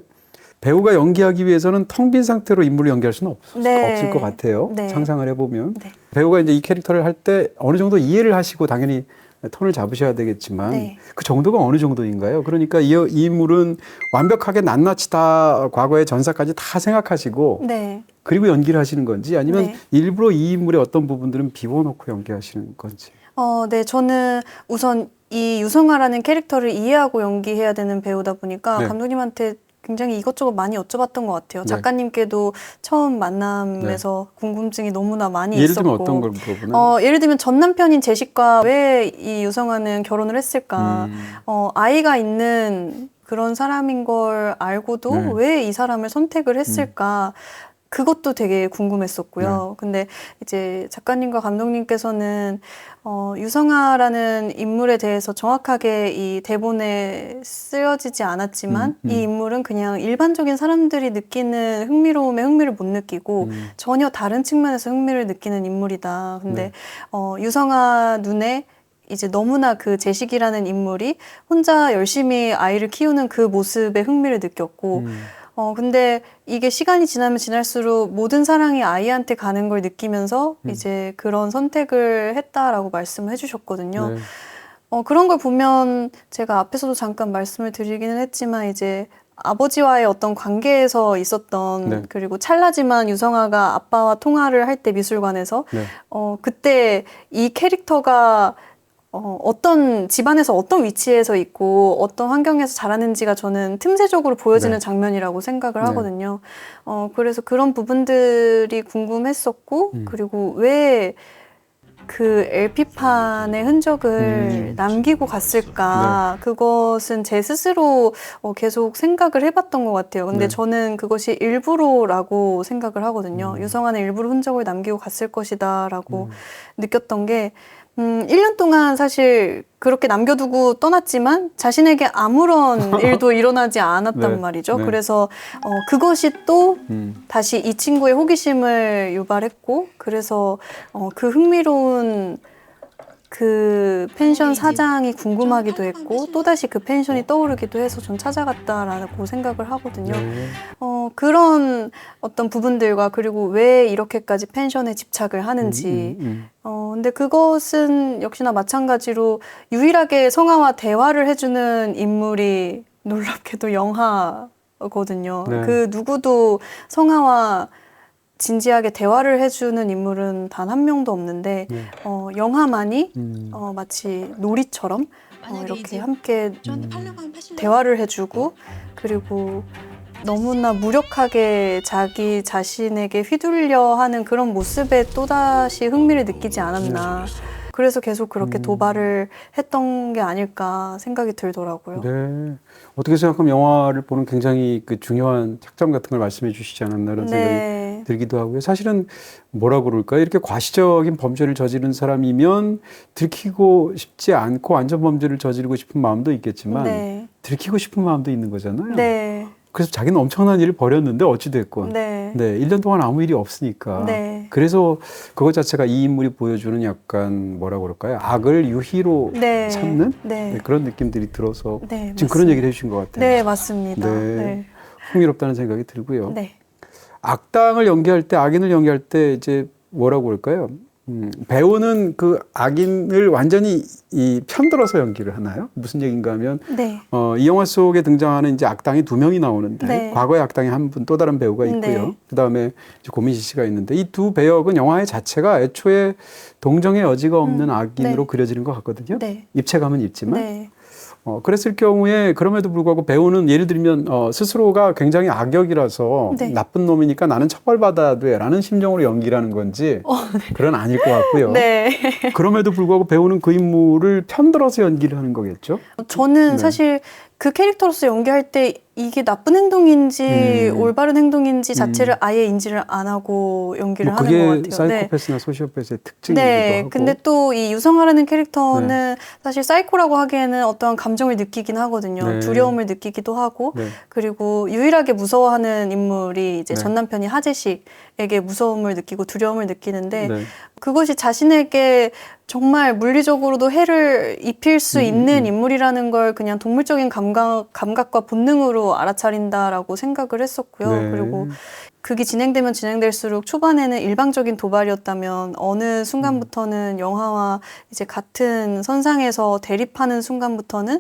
배우가 연기하기 위해서는 텅 빈 상태로 인물을 연기할 수는 네. 없을 것 같아요. 네. 상상을 해보면 네. 배우가 이제 이 캐릭터를 할 때 어느 정도 이해를 하시고 당연히 톤을 잡으셔야 되겠지만 네. 그 정도가 어느 정도인가요? 그러니까 이 인물은 완벽하게 낱낱이 다 과거의 전사까지 다 생각하시고 네. 그리고 연기를 하시는 건지 아니면 네. 일부러 이 인물의 어떤 부분들은 비워놓고 연기하시는 건지. 네, 저는 우선 이 유성화라는 캐릭터를 이해하고 연기해야 되는 배우다 보니까 네. 감독님한테 굉장히 이것저것 많이 여쭤봤던 것 같아요. 네. 작가님께도 처음 만남에서 궁금증이 너무나 많이 예를 있었고. 들면 어떤 걸 물어보나요? 예를 들면 전 남편인 제식과 왜 이 유성화는 결혼을 했을까? 아이가 있는 그런 사람인 걸 알고도 네. 왜 이 사람을 선택을 했을까? 그것도 되게 궁금했었고요. 네. 근데 이제 작가님과 감독님께서는 유성화라는 인물에 대해서 정확하게 이 대본에 쓰여지지 않았지만 이 인물은 그냥 일반적인 사람들이 느끼는 흥미로움에 흥미를 못 느끼고 전혀 다른 측면에서 흥미를 느끼는 인물이다. 근데 유성화 눈에 이제 너무나 그 제식이라는 인물이 혼자 열심히 아이를 키우는 그 모습에 흥미를 느꼈고 근데 이게 시간이 지나면 지날수록 모든 사랑이 아이한테 가는 걸 느끼면서 이제 그런 선택을 했다라고 말씀을 해주셨거든요. 네. 그런 걸 보면 제가 앞에서도 잠깐 말씀을 드리기는 했지만 이제 아버지와의 어떤 관계에서 있었던 네. 그리고 찰나지만 유성화가 아빠와 통화를 할 때 미술관에서 네. 그때 이 캐릭터가 어떤 집안에서 어떤 위치에서 있고 어떤 환경에서 자라는지가 저는 틈새적으로 보여지는 네. 장면이라고 생각을 네. 하거든요. 그래서 그런 부분들이 궁금했었고 그리고 왜 그 LP판의 흔적을 남기고 갔을까? 그것은 제 스스로 계속 생각을 해봤던 것 같아요. 근데 네. 저는 그것이 일부러라고 생각을 하거든요. 유성환의 일부러 흔적을 남기고 갔을 것이다라고 느꼈던 게 1년 동안 사실 그렇게 남겨두고 떠났지만 자신에게 아무런 일도 일어나지 않았단 네. 말이죠. 네. 그래서 그것이 또 다시 이 친구의 호기심을 유발했고 그래서 그 흥미로운 그 펜션 사장이 궁금하기도 했고 또다시 그 펜션이 떠오르기도 해서 전 찾아갔다라고 생각을 하거든요. 네. 그런 어떤 부분들과 그리고 왜 이렇게까지 펜션에 집착을 하는지 근데 그것은 역시나 마찬가지로 유일하게 성아와 대화를 해주는 인물이 놀랍게도 영하거든요. 네. 그 누구도 성아와 진지하게 대화를 해주는 인물은 단 한 명도 없는데 네. 영하만이 마치 놀이처럼 이렇게 함께 대화를 해주고 그리고 너무나 무력하게 자기 자신에게 휘둘려 하는 그런 모습에 또다시 흥미를 느끼지 않았나. 그래서 계속 그렇게 도발을 했던 게 아닐까 생각이 들더라고요. 네. 어떻게 생각하면 영화를 보는 굉장히 그 중요한 착점 같은 걸 말씀해 주시지 않았나 이런 생각이 들기도 하고요. 사실은 뭐라 그럴까요? 이렇게 과시적인 범죄를 저지른 사람이면 들키고 싶지 않고 완전 범죄를 저지르고 싶은 마음도 있겠지만 네. 들키고 싶은 마음도 있는 거잖아요. 네. 그래서 자기는 엄청난 일을 벌였는데 어찌됐건 네. 네, 1년 동안 아무 일이 없으니까. 네. 그래서 그것 자체가 이 인물이 보여주는 약간 뭐라 그럴까요? 악을 유희로 네. 삼는 네. 네, 그런 느낌들이 들어서 네, 지금 그런 얘기를 해주신 것 같아요. 네, 맞습니다. 네. 네. 흥미롭다는 생각이 들고요. 네. 악당을 연기할 때, 악인을 연기할 때 이제 뭐라고 할까요? 배우는 그 악인을 완전히 편들어서 연기를 하나요? 무슨 얘기인가 하면 네. 이 영화 속에 등장하는 이제 악당이 2명이 나오는데 네. 과거의 악당이 한 분 또 다른 배우가 있고요. 네. 그다음에 이제 고민시 씨가 있는데 이 두 배역은 영화의 자체가 애초에 동정의 여지가 없는 악인으로 네. 그려지는 것 같거든요. 네. 입체감은 있지만 네. 그랬을 경우에 그럼에도 불구하고 배우는 예를 들면 스스로가 굉장히 악역이라서 네. 나쁜 놈이니까 나는 처벌받아야 돼라는 심정으로 연기를 하는 건지 그건 아닐 것 같고요. 네. 그럼에도 불구하고 배우는 그 인물을 편들어서 연기를 하는 거겠죠. 저는 네. 사실 그 캐릭터로서 연기할 때 이게 나쁜 행동인지 올바른 행동인지 자체를 아예 인지를 안 하고 연기를 하는 것 그게 같아요. 사이코패스나 소시오패스의 특징이기도 네. 하고. 근데 또 이 유성하라는 캐릭터는 사실 사이코라고 하기에는 어떠한 감정을 느끼긴 하거든요. 네. 두려움을 느끼기도 하고 네. 그리고 유일하게 무서워하는 인물이 이제 네. 전 남편이 하재식에게 무서움을 느끼고 두려움을 느끼는데 네. 그것이 자신에게 정말 물리적으로도 해를 입힐 수 있는 인물이라는 걸 그냥 동물적인 감각과 본능으로 알아차린다라고 생각을 했었고요. 네. 그리고 극이 진행되면 진행될수록 초반에는 일방적인 도발이었다면 어느 순간부터는 영화와 이제 같은 선상에서 대립하는 순간부터는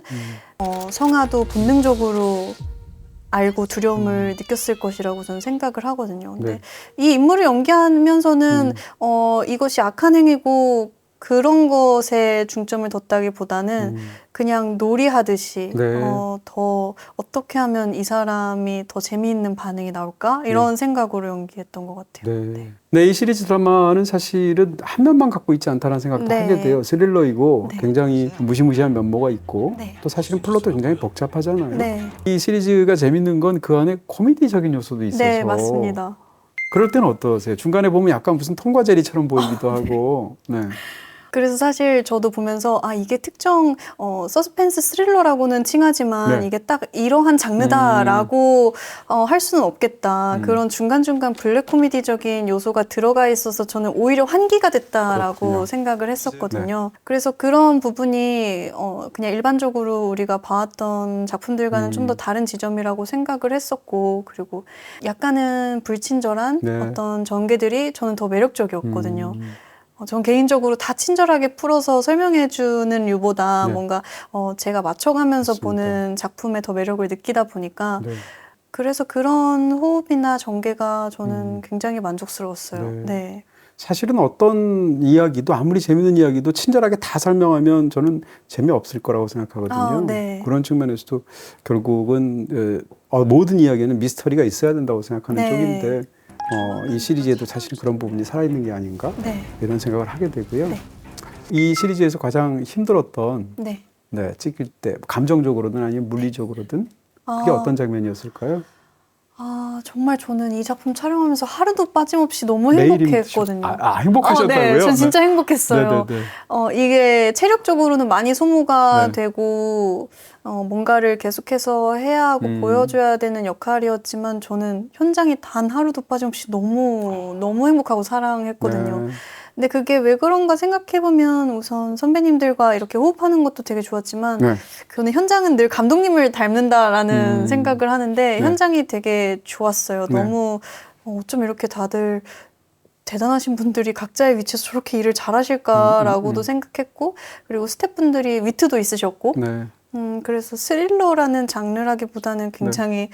성아도 본능적으로 알고 두려움을 느꼈을 것이라고 저는 생각을 하거든요. 근데 네. 이 인물을 연기하면서는 이것이 악한 행위고 그런 것에 중점을 뒀다기보다는 그냥 놀이하듯이 네. 더 어떻게 하면 이 사람이 더 재미있는 반응이 나올까 이런 생각으로 연기했던 것 같아요. 네. 네, 이 시리즈 드라마는 사실은 한 면만 갖고 있지 않다는 생각도 네. 하게 돼요. 스릴러이고 네. 굉장히 무시무시한 면모가 있고 네. 또 사실은 플롯도 굉장히 복잡하잖아요. 네, 이 시리즈가 재밌는 건 그 안에 코미디적인 요소도 있어서 네 맞습니다. 그럴 때는 어떠세요? 중간에 보면 약간 무슨 통과 제리처럼 보이기도 하고 네. 그래서 사실 저도 보면서 이게 특정 서스펜스 스릴러라고는 칭하지만 네. 이게 딱 이러한 장르다라고 할 수는 없겠다. 그런 중간중간 블랙 코미디적인 요소가 들어가 있어서 저는 오히려 환기가 됐다라고 그렇군요. 생각을 했었거든요. 그래서 그런 부분이 그냥 일반적으로 우리가 봐왔던 작품들과는 좀 더 다른 지점이라고 생각을 했었고 그리고 약간은 불친절한 네. 어떤 전개들이 저는 더 매력적이었거든요. 전 개인적으로 다 친절하게 풀어서 설명해주는 류보다 네. 뭔가 제가 맞춰가면서 맞습니다. 보는 작품에 더 매력을 느끼다 보니까 네. 그래서 그런 호흡이나 전개가 저는 굉장히 만족스러웠어요. 네. 네. 사실은 어떤 이야기도 아무리 재밌는 이야기도 친절하게 다 설명하면 저는 재미없을 거라고 생각하거든요. 아, 네. 그런 측면에서도 결국은 모든 이야기에는 미스터리가 있어야 된다고 생각하는 네. 쪽인데 이 시리즈에도 사실 그런 부분이 살아있는 게 아닌가 네. 이런 생각을 하게 되고요. 네. 이 시리즈에서 가장 힘들었던 네. 찍을 때 감정적으로든 아니면 물리적으로든 그게 아. 어떤 장면이었을까요? 정말 저는 이 작품 촬영하면서 하루도 빠짐없이 너무 매일이 행복했거든요. 행복하셨다고요? 네, 전 진짜 행복했어요. 네네네. 이게 체력적으로는 많이 소모가 네. 되고, 뭔가를 계속해서 해야 하고 보여줘야 되는 역할이었지만, 저는 현장이 단 하루도 빠짐없이 너무 행복하고 사랑했거든요. 네. 근데 그게 왜 그런가 생각해보면 우선 선배님들과 이렇게 호흡하는 것도 되게 좋았지만, 네. 저는 현장은 늘 감독님을 닮는다라는 생각을 하는데, 네. 현장이 되게 좋았어요. 네. 너무 어쩜 이렇게 다들 대단하신 분들이 각자의 위치에서 저렇게 일을 잘하실까라고도 생각했고, 그리고 스태프분들이 위트도 있으셨고, 네. 그래서 스릴러라는 장르라기보다는 굉장히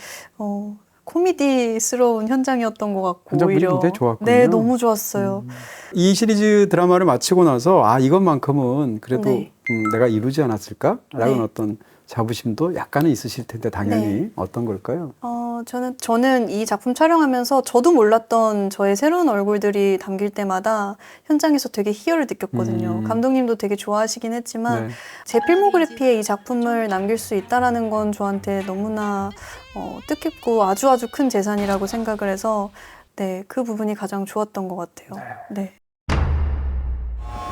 코미디스러운 현장이었던 것 같고, 현장 분위기 오히려 굉장히 좋았군요. 네, 너무 좋았어요. 이 시리즈 드라마를 마치고 나서 이것만큼은 그래도 네. 내가 이루지 않았을까라는 네. 어떤 자부심도 약간은 있으실 텐데 당연히 네. 어떤 걸까요? 저는 이 작품 촬영하면서 저도 몰랐던 저의 새로운 얼굴들이 담길 때마다 현장에서 되게 희열을 느꼈거든요. 감독님도 되게 좋아하시긴 했지만 네. 제 필모그래피에 이 작품을 남길 수 있다라는 건 저한테 너무나 뜻깊고 아주 큰 재산이라고 생각을 해서 네, 그 부분이 가장 좋았던 것 같아요. 네.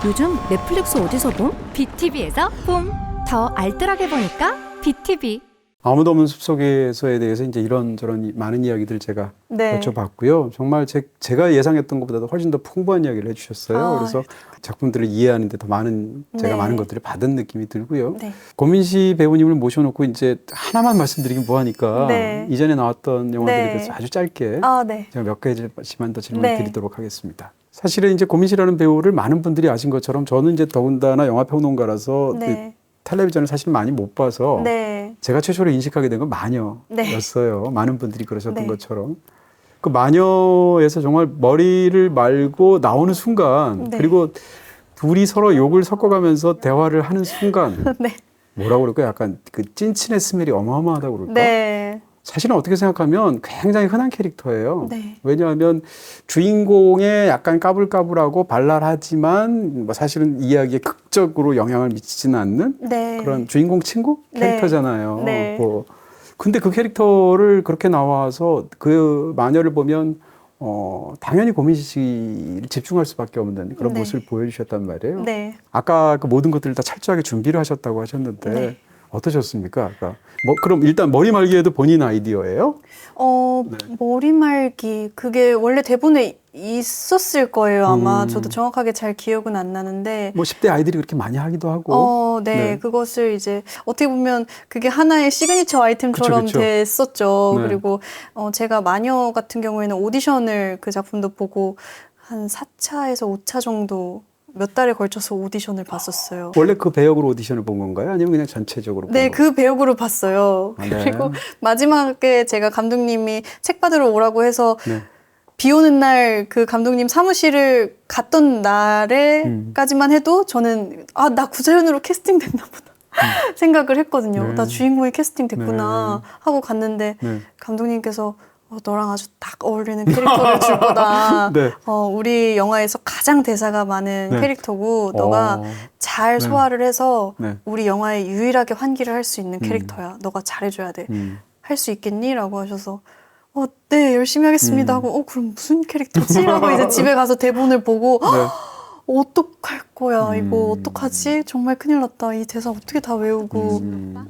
요즘 넷플릭스 어디서 봄? BTV에서 봄. 더 알뜰하게 보니까 BTV. 아무도 없는 숲속에서에 대해서 이제 이런저런 많은 이야기들 제가 네. 여쭤봤고요. 정말 제가 예상했던 것보다도 훨씬 더 풍부한 이야기를 해주셨어요. 그래서 작품들을 이해하는 데 더 제가 네. 많은 것들을 받은 느낌이 들고요. 네. 고민시 배우님을 모셔놓고 이제 하나만 말씀드리긴 뭐하니까 네. 이전에 나왔던 영화들에 네. 대해서 아주 짧게 네. 제가 몇 가지만 더 질문을 네. 드리도록 하겠습니다. 사실은 이제 고민시라는 배우를 많은 분들이 아신 것처럼 저는 이제 더군다나 영화평론가라서 네. 텔레비전을 사실 많이 못 봐서 네. 제가 최초로 인식하게 된 건 마녀였어요. 네. 많은 분들이 그러셨던 네. 것처럼. 그 마녀에서 정말 머리를 말고 나오는 순간 네. 그리고 둘이 서로 욕을 섞어가면서 대화를 하는 순간 네. 뭐라고 그럴까? 약간 그 찐친의 스멜이 어마어마하다고 그럴까? 네. 사실은 어떻게 생각하면 굉장히 흔한 캐릭터예요. 네. 왜냐하면 주인공의 약간 까불까불하고 발랄하지만 뭐 사실은 이야기에 극적으로 영향을 미치지는 않는 네. 그런 주인공 친구 네. 캐릭터잖아요. 네. 근데 그 캐릭터를 그렇게 나와서 그 마녀를 보면 당연히 고민시 씨를 집중할 수밖에 없는 그런 네. 모습을 보여주셨단 말이에요. 네. 아까 그 모든 것들을 다 철저하게 준비를 하셨다고 하셨는데 네. 어떠셨습니까? 아까 그럼 일단 머리 말기에도 본인 아이디어예요? 네. 머리 말기 그게 원래 대본에 있었을 거예요. 아마 저도 정확하게 잘 기억은 안 나는데 뭐 10대 아이들이 그렇게 많이 하기도 하고. 네. 네. 그것을 이제 어떻게 보면 그게 하나의 시그니처 아이템처럼 그쵸. 됐었죠. 네. 그리고 제가 마녀 같은 경우에는 오디션을 그 작품도 보고 한 4차에서 5차 정도 몇 달에 걸쳐서 오디션을 봤었어요. 원래 그 배역으로 오디션을 본 건가요? 아니면 그냥 전체적으로 본 네, 건가요? 그 배역으로 봤어요. 네. 그리고 마지막에 제가 감독님이 책 받으러 오라고 해서 네. 비 오는 날 그 감독님 사무실을 갔던 날에까지만 해도 저는 나 구자연으로 캐스팅 됐나 보다 생각을 했거든요. 네. 나 주인공에 캐스팅 됐구나 하고 갔는데 네. 감독님께서 너랑 아주 딱 어울리는 캐릭터를 줄 거다. 네. 우리 영화에서 가장 대사가 많은 네. 캐릭터고 너가 잘 네. 소화를 해서 네. 우리 영화에 유일하게 환기를 할 수 있는 캐릭터야. 너가 잘해줘야 돼. 할 수 있겠니? 라고 하셔서 네, 열심히 하겠습니다 하고 그럼 무슨 캐릭터지? 라고 이제 집에 가서 대본을 보고 네. 어떡할 거야 이거 어떡하지? 정말 큰일 났다. 이 대사 어떻게 다 외우고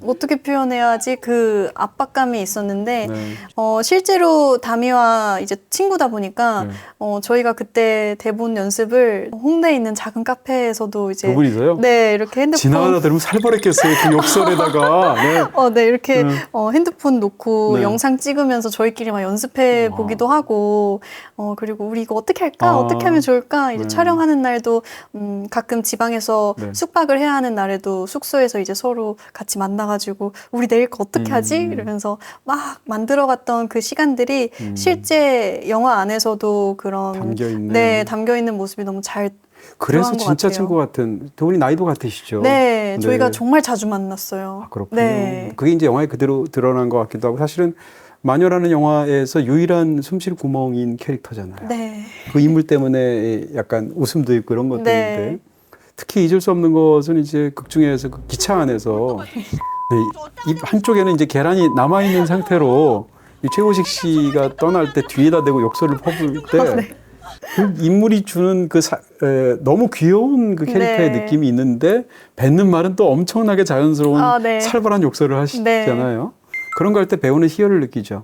어떻게 표현해야지 그 압박감이 있었는데 네. 실제로 다미와 이제 친구다 보니까 네. 저희가 그때 대본 연습을 홍대에 있는 작은 카페에서도 이제 두 분이서요? 네, 이렇게 핸드폰 지나가다 들으면 살벌했겠어요. 그 욕설에다가. 네. 네, 이렇게 핸드폰 놓고 네. 영상 찍으면서 저희끼리 막 연습해 보기도 하고 그리고 우리 이거 어떻게 할까? 어떻게 하면 좋을까? 이제 네. 촬영하는 날도 가끔 지방에서 네. 숙박을 해야 하는 날에도 숙소에서 이제 서로 같이 만나가지고 우리 내일 거 어떻게 하지? 이러면서 막 만들어갔던 그 시간들이 실제 영화 안에서도 그런 담겨있는. 네, 담겨있는 모습이 너무 잘 그래서 들어간 것 진짜 같아요. 친구 같은 두 분이 나이도 같으시죠? 네, 저희가 네. 정말 자주 만났어요. 아, 그렇군요. 네. 그게 이제 영화에 그대로 드러난 것 같기도 하고 사실은 마녀라는 영화에서 유일한 숨쉴 구멍인 캐릭터잖아요. 네. 그 인물 때문에 약간 웃음도 있고 그런 것들인데 네. 특히 잊을 수 없는 것은 이제 극 중에서 그 기차 안에서 네, 입 한쪽에는 이제 계란이 남아 있는 상태로 이 최고식 씨가 떠날 때 뒤에다 대고 욕설을 퍼부을 때 네. 그 인물이 주는 그 너무 귀여운 그 캐릭터의 네. 느낌이 있는데 뱉는 말은 또 엄청나게 자연스러운 아, 네. 살벌한 욕설을 하시잖아요. 그런 거 할 때 배우는 희열을 느끼죠.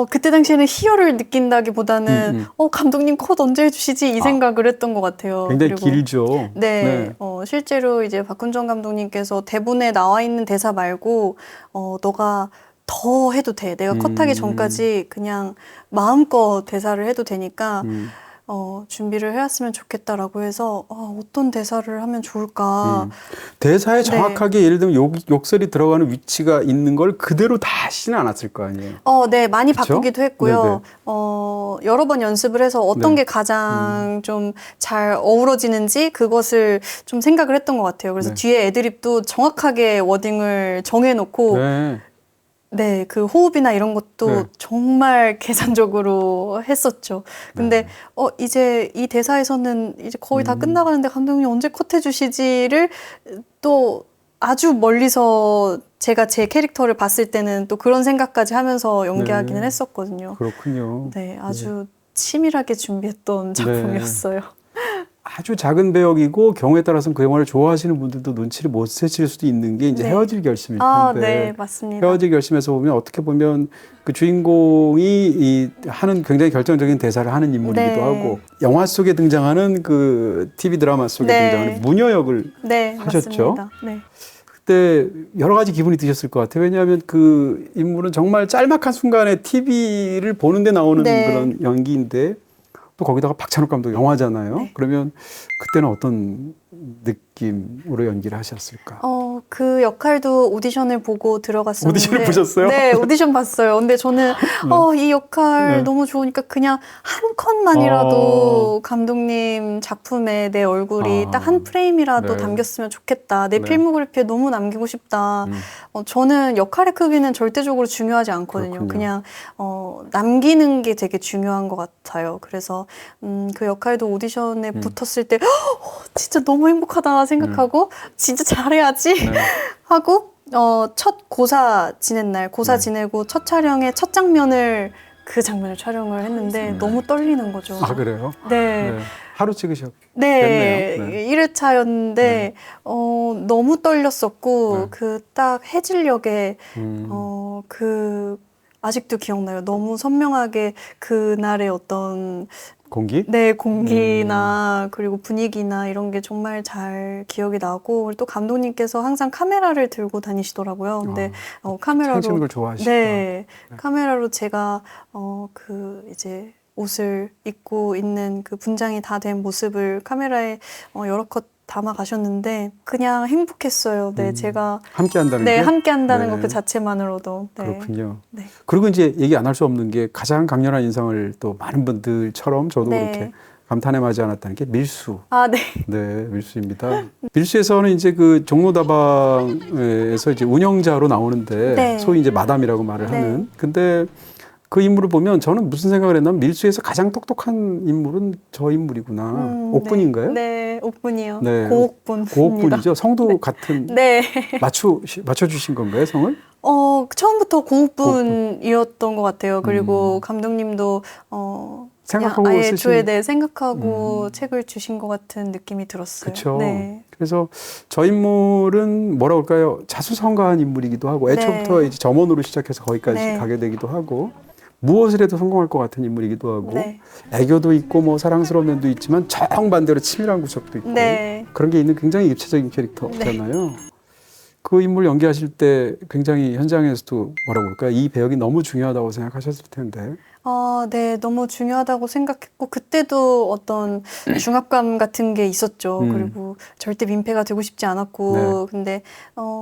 그때 당시에는 희열을 느낀다기보다는 감독님 컷 언제 해주시지 이 생각을 했던 것 같아요. 굉장히 그리고 길죠. 네, 실제로 이제 박훈정 감독님께서 대본에 나와 있는 대사 말고 너가 더 해도 돼. 내가 컷하기 전까지 그냥 마음껏 대사를 해도 되니까 준비를 해왔으면 좋겠다라고 해서 어떤 대사를 하면 좋을까. 대사에 정확하게 예를 들면 욕설이 들어가는 위치가 있는 걸 그대로 다 하시는 않았을 거 아니에요. 네, 많이 그쵸? 바꾸기도 했고요. 여러 번 연습을 해서 어떤 네. 게 가장 좀 잘 어우러지는지 그것을 좀 생각을 했던 것 같아요. 그래서 네. 뒤에 애드립도 정확하게 워딩을 정해놓고 네. 네, 그 호흡이나 이런 것도 네. 정말 계산적으로 했었죠. 근데 이제 이 대사에서는 이제 거의 다 끝나가는데 감독님 언제 컷해 주시지를 또 아주 멀리서 제가 제 캐릭터를 봤을 때는 또 그런 생각까지 하면서 연기하기는 네. 했었거든요. 그렇군요. 네, 아주 치밀하게 준비했던 작품이었어요. 아주 작은 배역이고 경우에 따라서는 그 영화를 좋아하시는 분들도 눈치를 못 채칠 수도 있는 게 이제 네. 헤어질 결심일 텐데 네, 맞습니다. 헤어질 결심에서 보면 어떻게 보면 그 주인공이 하는 굉장히 결정적인 대사를 하는 인물이기도 네. 하고 영화 속에 등장하는 그 TV 드라마 속에 네. 등장하는 무녀 역을 네, 하셨죠? 맞습니다. 네. 그때 여러 가지 기분이 드셨을 것 같아요. 왜냐하면 그 인물은 정말 짤막한 순간에 TV를 보는데 나오는 네. 그런 연기인데 또 거기다가 박찬욱 감독 영화잖아요. 네. 그러면 그때는 어떤 느낌으로 연기를 하셨을까? 그 역할도 오디션을 보고 들어갔었는데 오디션을 보셨어요? 네, 오디션 봤어요. 근데 저는 이 역할 네. 너무 좋으니까 그냥 한 컷만이라도 감독님 작품에 내 얼굴이 딱 한 프레임이라도 네. 담겼으면 좋겠다. 내 네. 필모그래피에 너무 남기고 싶다. 저는 역할의 크기는 절대적으로 중요하지 않거든요. 그렇군요. 그냥 남기는 게 되게 중요한 것 같아요. 그래서 그 역할도 오디션에 붙었을 때 진짜 너무 행복하다 생각하고 진짜 잘해야지 하고 첫 고사 지낸 날 고사 지내고 첫 촬영에 첫 장면을 그 장면을 촬영을 했는데 너무 떨리는 거죠. 아 그래요? 네. 하루 찍으셨. 네, 네. 1회차였는데 너무 떨렸었고 네. 그 딱 해질녘에 그 아직도 기억나요. 너무 선명하게 그날의 어떤 공기? 네, 공기나 그리고 분위기나 이런 게 정말 잘 기억이 나고 그리고 또 감독님께서 항상 카메라를 들고 다니시더라고요. 근데 사진 찍는 카메라로 걸 좋아하시구나. 네, 카메라로 제가 그 이제 옷을 입고 있는 그 분장이 다 된 모습을 카메라에 여러 컷 담아 가셨는데 그냥 행복했어요. 네, 제가 함께 한다는 네, 게? 함께 한다는 네. 것 그 자체만으로도 네. 그렇군요. 네. 그리고 이제 얘기 안 할 수 없는 게 가장 강렬한 인상을 또 많은 분들처럼 저도 네. 그렇게 감탄에 마지 않았다는 게 밀수. 아, 네. 네, 밀수입니다. 밀수에서는 이제 그 종로다방에서 이제 운영자로 나오는데 네. 소위 이제 마담이라고 말을 네. 하는. 근데 그 인물을 보면 저는 무슨 생각을 했냐면 밀수에서 가장 똑똑한 인물은 저 인물이구나. 옥분인가요? 네, 옥분이요. 네. 고옥분입니다. 고옥분이죠. 성도 같은 네. 맞춰주신 건가요, 성을? 처음부터 고옥분이었던 것 같아요. 그리고 감독님도 생각하고 그냥 아예 쓰신- 애초에 네, 생각하고 책을 주신 것 같은 느낌이 들었어요. 그렇죠. 네. 그래서 저 인물은 뭐라 그럴까요? 자수성가한 인물이기도 하고 애초부터 네. 이제 점원으로 시작해서 거기까지 네. 가게 되기도 하고 무엇을 해도 성공할 것 같은 인물이기도 하고 네. 애교도 있고 뭐 사랑스러운 면도 있지만 정반대로 치밀한 구석도 있고 네. 그런 게 있는 굉장히 입체적인 캐릭터잖아요. 그 인물 연기하실 때 굉장히 현장에서도 뭐라고 그럴까요? 이 배역이 너무 중요하다고 생각하셨을 텐데. 네, 너무 중요하다고 생각했고, 그때도 어떤 중압감 같은 게 있었죠. 그리고 절대 민폐가 되고 싶지 않았고, 근데,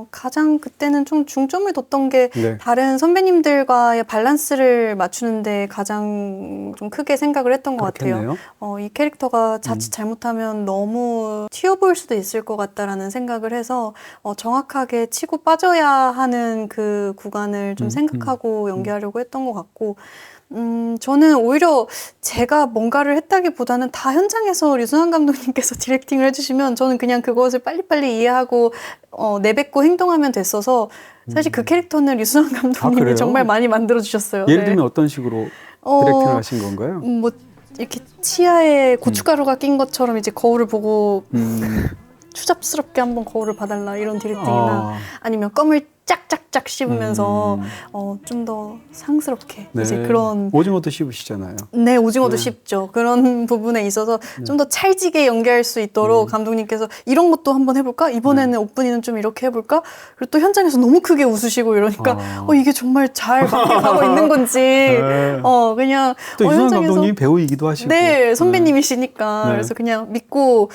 가장 그때는 좀 중점을 뒀던 게 네. 다른 선배님들과의 밸런스를 맞추는데 가장 좀 크게 생각을 했던 것 같아요. 그렇겠네요. 이 캐릭터가 자칫 잘못하면 너무 튀어 보일 수도 있을 것 같다라는 생각을 해서, 정확하게 치고 빠져야 하는 그 구간을 좀 생각하고 연기하려고 했던 것 같고, 저는 오히려 제가 뭔가를 했다기보다는 다 현장에서 류승환 감독님께서 디렉팅을 해주시면 저는 그냥 그것을 빨리빨리 이해하고 내뱉고 행동하면 됐어서 사실 그 캐릭터는 류승환 감독님이 그래요? 정말 많이 만들어주셨어요. 예를 네. 들면 어떤 식으로 디렉팅을 하신 건가요? 뭐 이렇게 치아에 고춧가루가 낀 것처럼 이제 거울을 보고 추잡스럽게 한번 거울을 봐달라 이런 디렉팅이나 아니면 껌을 짝짝짝 씹으면서 좀 더 상스럽게 네. 이제 그런 오징어도 씹으시잖아요. 네, 오징어도 네. 씹죠. 그런 부분에 있어서 좀 더 찰지게 연기할 수 있도록 감독님께서 이런 것도 한번 해볼까? 이번에는 옥분이는 좀 이렇게 해볼까? 그리고 또 현장에서 너무 크게 웃으시고 이러니까 이게 정말 잘 맞게 가고 있는 건지 네. 그냥 또 유승환 현장에서 감독님이 배우이기도 하시고. 네, 선배님이시니까 네. 그래서 그냥 믿고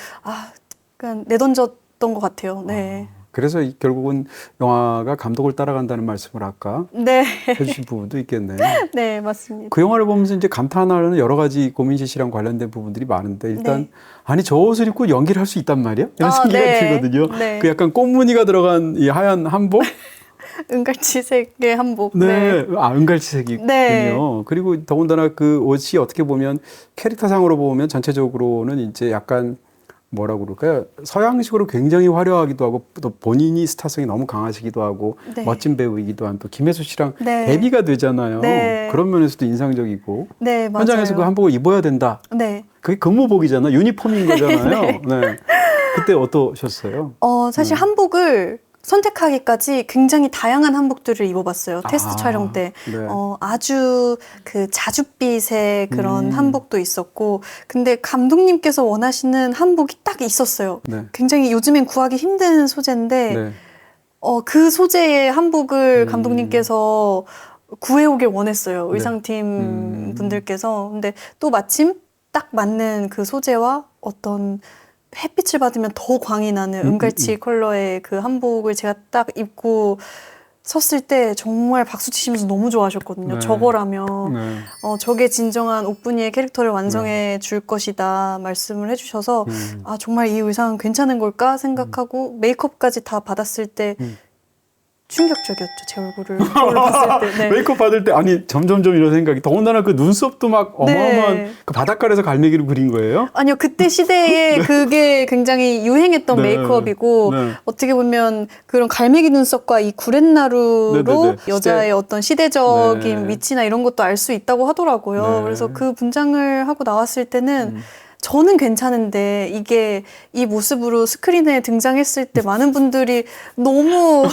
그냥 내던졌던 것 같아요. 네. 그래서 결국은 영화가 감독을 따라간다는 말씀을 아까 네. 해주신 부분도 있겠네요. 네, 맞습니다. 그 영화를 보면서 이제 감탄하는 여러 가지 고민지 씨랑 관련된 부분들이 많은데 일단 네. 아니 저 옷을 입고 연기를 할 수 있단 말이야? 이런 생각이 네. 들거든요. 네. 그 약간 꽃무늬가 들어간 이 하얀 한복? 은갈치색의 한복. 네. 은갈치색이군요. 네. 그리고 더군다나 그 옷이 어떻게 보면 캐릭터상으로 보면 전체적으로는 이제 약간 뭐라고 그럴까요? 서양식으로 굉장히 화려하기도 하고 또 본인이 스타성이 너무 강하시기도 하고 네. 멋진 배우이기도 한 또 김혜수 씨랑 네. 대비가 되잖아요. 네. 그런 면에서도 인상적이고 네, 맞아요. 현장에서 그 한복을 입어야 된다. 네. 그게 근무복이잖아. 유니폼인 거잖아요. 네. 그때 어떠셨어요? 사실 한복을 선택하기까지 굉장히 다양한 한복들을 입어봤어요. 테스트 촬영 때. 네. 아주 그 자줏빛의 그런 한복도 있었고, 근데 감독님께서 원하시는 한복이 딱 있었어요. 네. 굉장히 요즘엔 구하기 힘든 소재인데, 네. 그 소재의 한복을 감독님께서 구해오길 원했어요. 네. 의상팀 분들께서. 근데 또 마침 딱 맞는 그 소재와 어떤 햇빛을 받으면 더 광이 나는 은갈치 컬러의 그 한복을 제가 딱 입고 섰을 때 정말 박수 치시면서 너무 좋아하셨거든요. 네. 저거라면 네. 저게 진정한 옥분이의 캐릭터를 완성해 줄 것이다 말씀을 해주셔서 정말 이 의상은 괜찮은 걸까 생각하고 메이크업까지 다 받았을 때 충격적이었죠. 제 얼굴을 봤을 때. 네. 메이크업 받을 때 아니 점점점 이런 생각이 더군다나 그 눈썹도 막 어마어마한 네. 그 바닷가에서 갈매기를 그린 거예요? 아니요, 그때 시대에 그게 굉장히 유행했던 네. 메이크업이고, 네. 어떻게 보면 그런 갈매기 눈썹과 이 구렛나루로 네네네. 여자의 어떤 시대적인 네. 위치나 이런 것도 알 수 있다고 하더라고요. 네. 그래서 그 분장을 하고 나왔을 때는 저는 괜찮은데 이게 이 모습으로 스크린에 등장했을 때 많은 분들이 너무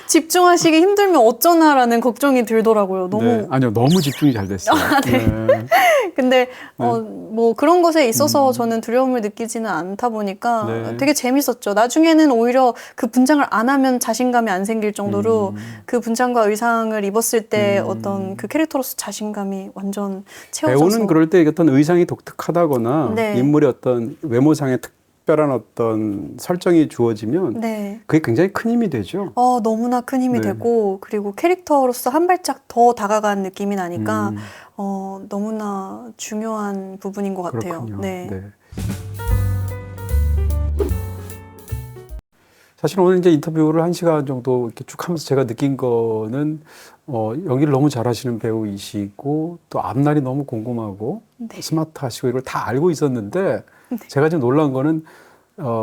집중하시기 힘들면 어쩌나라는 걱정이 들더라고요. 너무 네. 아니요, 너무 집중이 잘 됐어요. 네. 근데 뭐 그런 것에 있어서 저는 두려움을 느끼지는 않다 보니까 네. 되게 재밌었죠. 나중에는 오히려 그 분장을 안 하면 자신감이 안 생길 정도로 그 분장과 의상을 입었을 때 어떤 그 캐릭터로서 자신감이 완전 채워져서 배우는 그럴 때 어떤 의상이 독특하다거나 네. 인물의 어떤 외모상의 특별한 어떤 설정이 주어지면 네. 그게 굉장히 큰 힘이 되죠. 너무나 큰 힘이 네. 되고 그리고 캐릭터로서 한 발짝 더 다가간 느낌이 나니까 음. 너무나 중요한 부분인 것 같아요. 그렇군요. 네. 네. 사실 오늘 이제 인터뷰를 1시간 정도 이렇게 쭉 하면서 제가 느낀 거는 연기를 너무 잘하시는 배우이시고 또 앞날이 너무 궁금하고 네. 스마트하시고 이걸 다 알고 있었는데 제가 좀 놀란 거는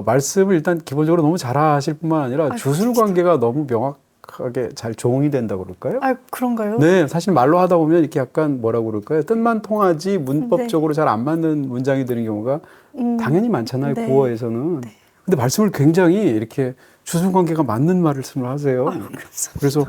말씀을 일단 기본적으로 너무 잘하실 뿐만 아니라 주술 관계가 너무 명확하게 잘 조응이 된다고 그럴까요? 그런가요? 네, 사실 말로 하다 보면 이렇게 약간 뭐라고 그럴까요? 뜻만 통하지 문법적으로 잘 안 맞는 문장이 되는 경우가 당연히 많잖아요, 네. 구어에서는. 근데 말씀을 굉장히 이렇게 주술 관계가 맞는 말씀을 하세요. 그래서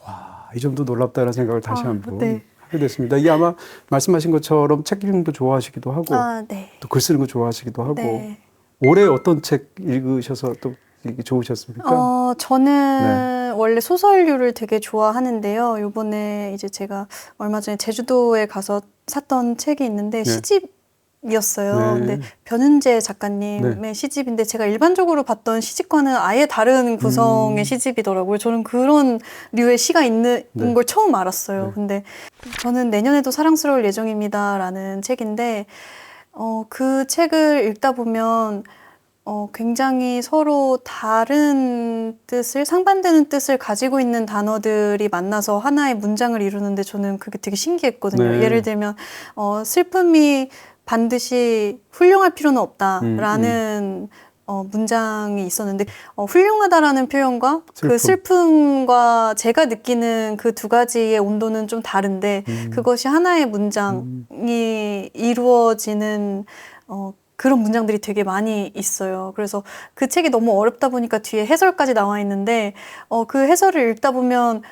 와, 이 점도 놀랍다는 생각을 다시 한번 네. 하게 됐습니다. 이게 아마 말씀하신 것처럼 책 읽는 거 좋아하시기도 하고 네. 또 글 쓰는 거 좋아하시기도 하고 네. 올해 어떤 책 읽으셔서 또 이렇게 좋으셨습니까? 저는 원래 소설류를 되게 좋아하는데요. 요번에 이제 제가 얼마 전에 제주도에 가서 샀던 책이 있는데 시집이었어요. 네. 근데 변은재 작가님의 시집인데 제가 일반적으로 봤던 시집과는 아예 다른 구성의 시집이더라고요. 저는 그런 류의 시가 있는 네. 걸 처음 알았어요. 네. 근데 저는 내년에도 사랑스러울 예정입니다라는 책인데 그 책을 읽다 보면 굉장히 서로 다른 뜻을, 상반되는 뜻을 가지고 있는 단어들이 만나서 하나의 문장을 이루는데 저는 그게 되게 신기했거든요. 네. 예를 들면, 슬픔이 반드시 훌륭할 필요는 없다라는 문장이 있었는데, 훌륭하다라는 표현과 그 슬픔과 제가 느끼는 그 두 가지의 온도는 좀 다른데, 그것이 하나의 문장이 이루어지는, 그런 문장들이 되게 많이 있어요. 그래서 그 책이 너무 어렵다 보니까 뒤에 해설까지 나와 있는데, 그 해설을 읽다 보면,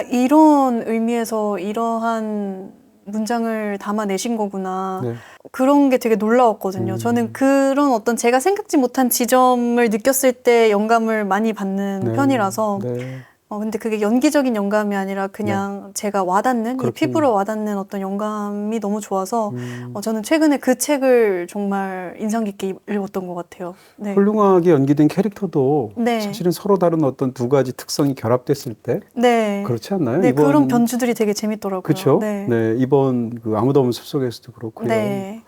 이런 의미에서 이러한 문장을 담아내신 거구나. 네. 그런 게 되게 놀라웠거든요. 저는 그런 어떤 제가 생각지 못한 지점을 느꼈을 때 영감을 많이 받는 네. 편이라서, 네. 근데 그게 연기적인 영감이 아니라 그냥 제가 와닿는, 이 그렇군요. 피부로 와닿는 어떤 영감이 너무 좋아서 저는 최근에 그 책을 정말 인상 깊게 읽었던 것 같아요. 네. 훌륭하게 연기된 캐릭터도 네. 사실은 서로 다른 어떤 두 가지 특성이 결합됐을 때 네. 그렇지 않나요? 네, 그런 변주들이 되게 재밌더라고요. 그렇죠. 네. 네, 이번 그 아무도 없는 숲속에서도 그렇고요. 네.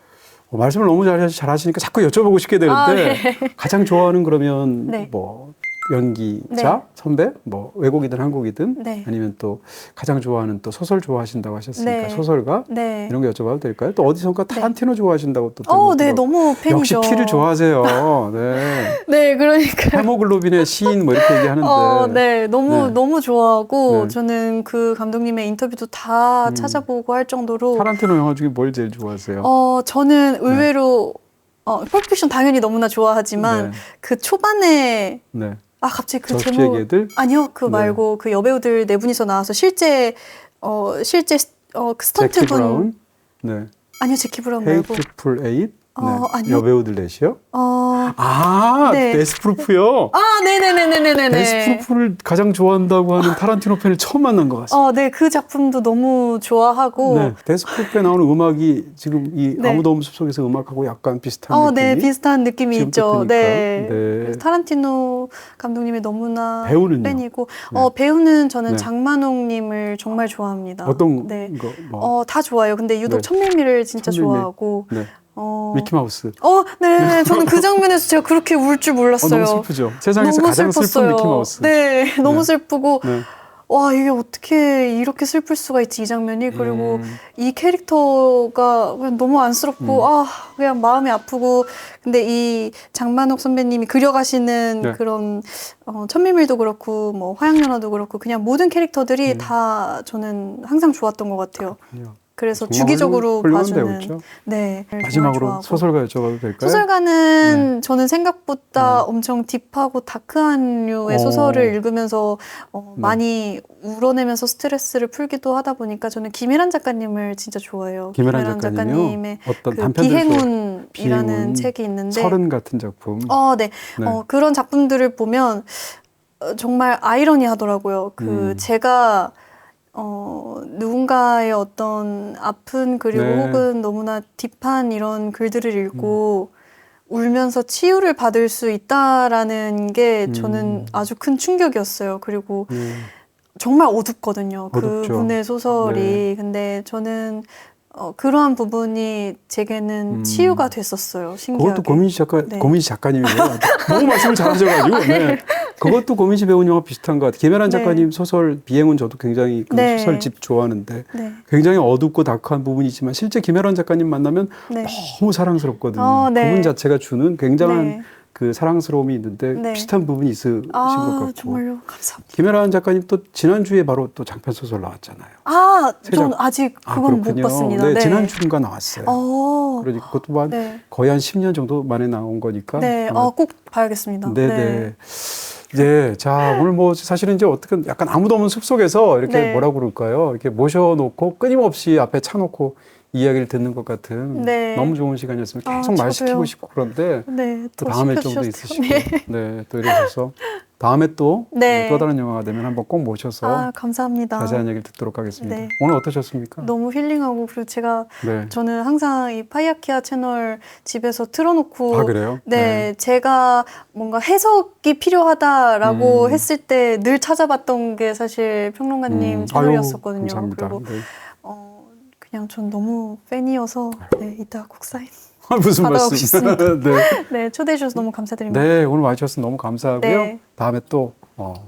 말씀을 너무 잘하시니까 자꾸 여쭤보고 싶게 되는데 네. 가장 좋아하는 그러면 네. 뭐 연기자, 네. 선배, 뭐 외국이든 한국이든 네. 아니면 또 가장 좋아하는 또 소설 좋아하신다고 하셨으니까 네. 소설가 네. 이런 거 여쭤봐도 될까요? 또 어디선가 타란티노 좋아하신다고 또 네, 너무 팬이죠. 역시 피를 좋아하세요. 네. 네, 그러니까. 헤모글로빈의 시인 뭐 이렇게 얘기하는데 네, 네. 너무 좋아하고 네. 저는 그 감독님의 인터뷰도 다 찾아보고 할 정도로 타란티노 영화 중에 뭘 제일 좋아하세요? 저는 의외로 펄픽션 당연히 너무나 좋아하지만 네. 그 초반에 네. 갑자기 그 저수지의 제목 개들? 아니요, 그 네. 말고 그 여배우들 네 분이서 나와서 실제 그 제키 스턴트분 브라운? 네. 아니요, 제키 브라운 말고 헤이트풀 에잇? 네. 아니요. 여배우들 넷이요? 네. 데스프루프요? 네네네네네네. 데스프루프를 가장 좋아한다고 하는 타란티노 팬을 처음 만난 것 같습니다. 네, 그 작품도 너무 좋아하고 네, 데스프루프에 나오는 음악이 지금 이 네. 아무도 없는 숲속에서 음악하고 약간 비슷한 느낌이 네, 비슷한 느낌이 지금 있죠. 듣으니까. 네. 네. 그래서 타란티노 감독님이 너무나 배우는요? 팬이고, 네. 배우는 저는 네. 장만옥님을 정말 좋아합니다. 어떤 네. 거? 뭐. 다 좋아요. 근데 유독 네. 천밀미를 진짜 천밀미. 좋아하고, 네. 미키마우스. 네, 저는 그 장면에서 제가 그렇게 울 줄 몰랐어요. 너무 슬프죠. 세상에서 너무 가장 슬픈 슬펐어요. 미키마우스. 네, 너무 네. 슬프고, 네. 와, 이게 어떻게 이렇게 슬플 수가 있지, 이 장면이. 그리고 음. 이 캐릭터가 그냥 너무 안쓰럽고, 그냥 마음이 아프고. 근데 이 장만옥 선배님이 그려가시는 네. 그런, 천밀밀도 그렇고, 뭐, 화양연화도 그렇고, 그냥 모든 캐릭터들이 다 저는 항상 좋았던 것 같아요. 그렇군요. 그래서 정말 주기적으로 훌륭한 봐주는. 배우죠. 네. 정말 마지막으로 좋아하고. 소설가 여쭤봐도 될까요? 소설가는 저는 생각보다 엄청 딥하고 다크한 류의 소설을 읽으면서 많이 울어내면서 스트레스를 풀기도 하다 보니까 저는 김혜란 작가님을 진짜 좋아해요. 김혜란 작가님의 어떤 그 단편들 비행운이라는 비행운, 책이 있는데 서른 같은 작품. 네. 네. 그런 작품들을 보면 정말 아이러니하더라고요. 제가 누군가의 어떤 아픈 그리고 네. 혹은 너무나 딥한 이런 글들을 읽고 울면서 치유를 받을 수 있다라는 게 저는 아주 큰 충격이었어요. 그리고 정말 어둡거든요. 어둡죠. 그분의 소설이. 네. 근데 저는 그러한 부분이 제게는 치유가 됐었어요. 신기하게. 그것도 고민시 네. 고민시 작가님이에요. 너무 말씀을 잘하셔가지고. 네. 그것도 고민시 배운 영화 비슷한 것 같아요. 김혜란 네. 작가님 소설 비행은 저도 굉장히 그 네. 소설집 좋아하는데 네. 굉장히 어둡고 다크한 부분이지만 실제 김혜란 작가님 만나면 네. 너무 사랑스럽거든요. 네. 그분 자체가 주는 굉장한 네. 그 사랑스러움이 있는데 네. 비슷한 부분이 있으신 것 같고. 정말요? 감사합니다. 김혜란 작가님 또 지난주에 바로 또 장편 소설 나왔잖아요. 전 아직 그건 못 그렇군요. 봤습니다. 네, 네. 지난주인가 나왔어요. 그러니까 그것도 한 네. 거의 한 10년 정도 만에 나온 거니까. 네, 꼭 봐야겠습니다. 네네. 네, 자 오늘 뭐 사실은 이제 어떻게 약간 아무도 없는 숲속에서 이렇게 네. 뭐라고 그럴까요? 이렇게 모셔놓고 끊임없이 앞에 차놓고 이야기를 듣는 것 같은 네. 너무 좋은 시간이었습니다. 아, 계속 말 저도요. 시키고 싶고 그런데 네, 또 더 다음 일정도 시켜주셨어요. 있으시고 네. 또 이러셔서 다음에 또 네. 또 다른 영화가 되면 한번 꼭 모셔서 아, 감사합니다. 자세한 얘기를 듣도록 하겠습니다. 네. 오늘 어떠셨습니까? 너무 힐링하고 그리고 제가 네. 저는 항상 이 파이아키아 채널 집에서 틀어놓고 아, 그래요? 네, 제가 뭔가 해석이 필요하다라고 음. 했을 때 늘 찾아봤던 게 사실 평론가님 채널이었었거든요. 아유, 감사합니다. 그리고 네. 그냥 전 너무 팬이어서 네, 이따 꼭 사인 무슨 받아오고 말씀? 싶습니다. 네. 네, 초대해 주셔서 너무 감사드립니다. 네, 오늘 와주셔서 너무 감사하고요. 네. 다음에 또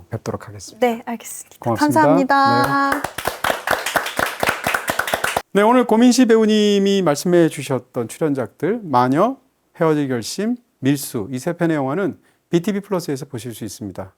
뵙도록 하겠습니다. 네, 알겠습니다. 고맙습니다. 감사합니다. 네, 오늘 고민시 배우님이 말씀해 주셨던 출연작들 마녀, 헤어질 결심, 밀수 이 세 편의 영화는 BTV 플러스에서 보실 수 있습니다.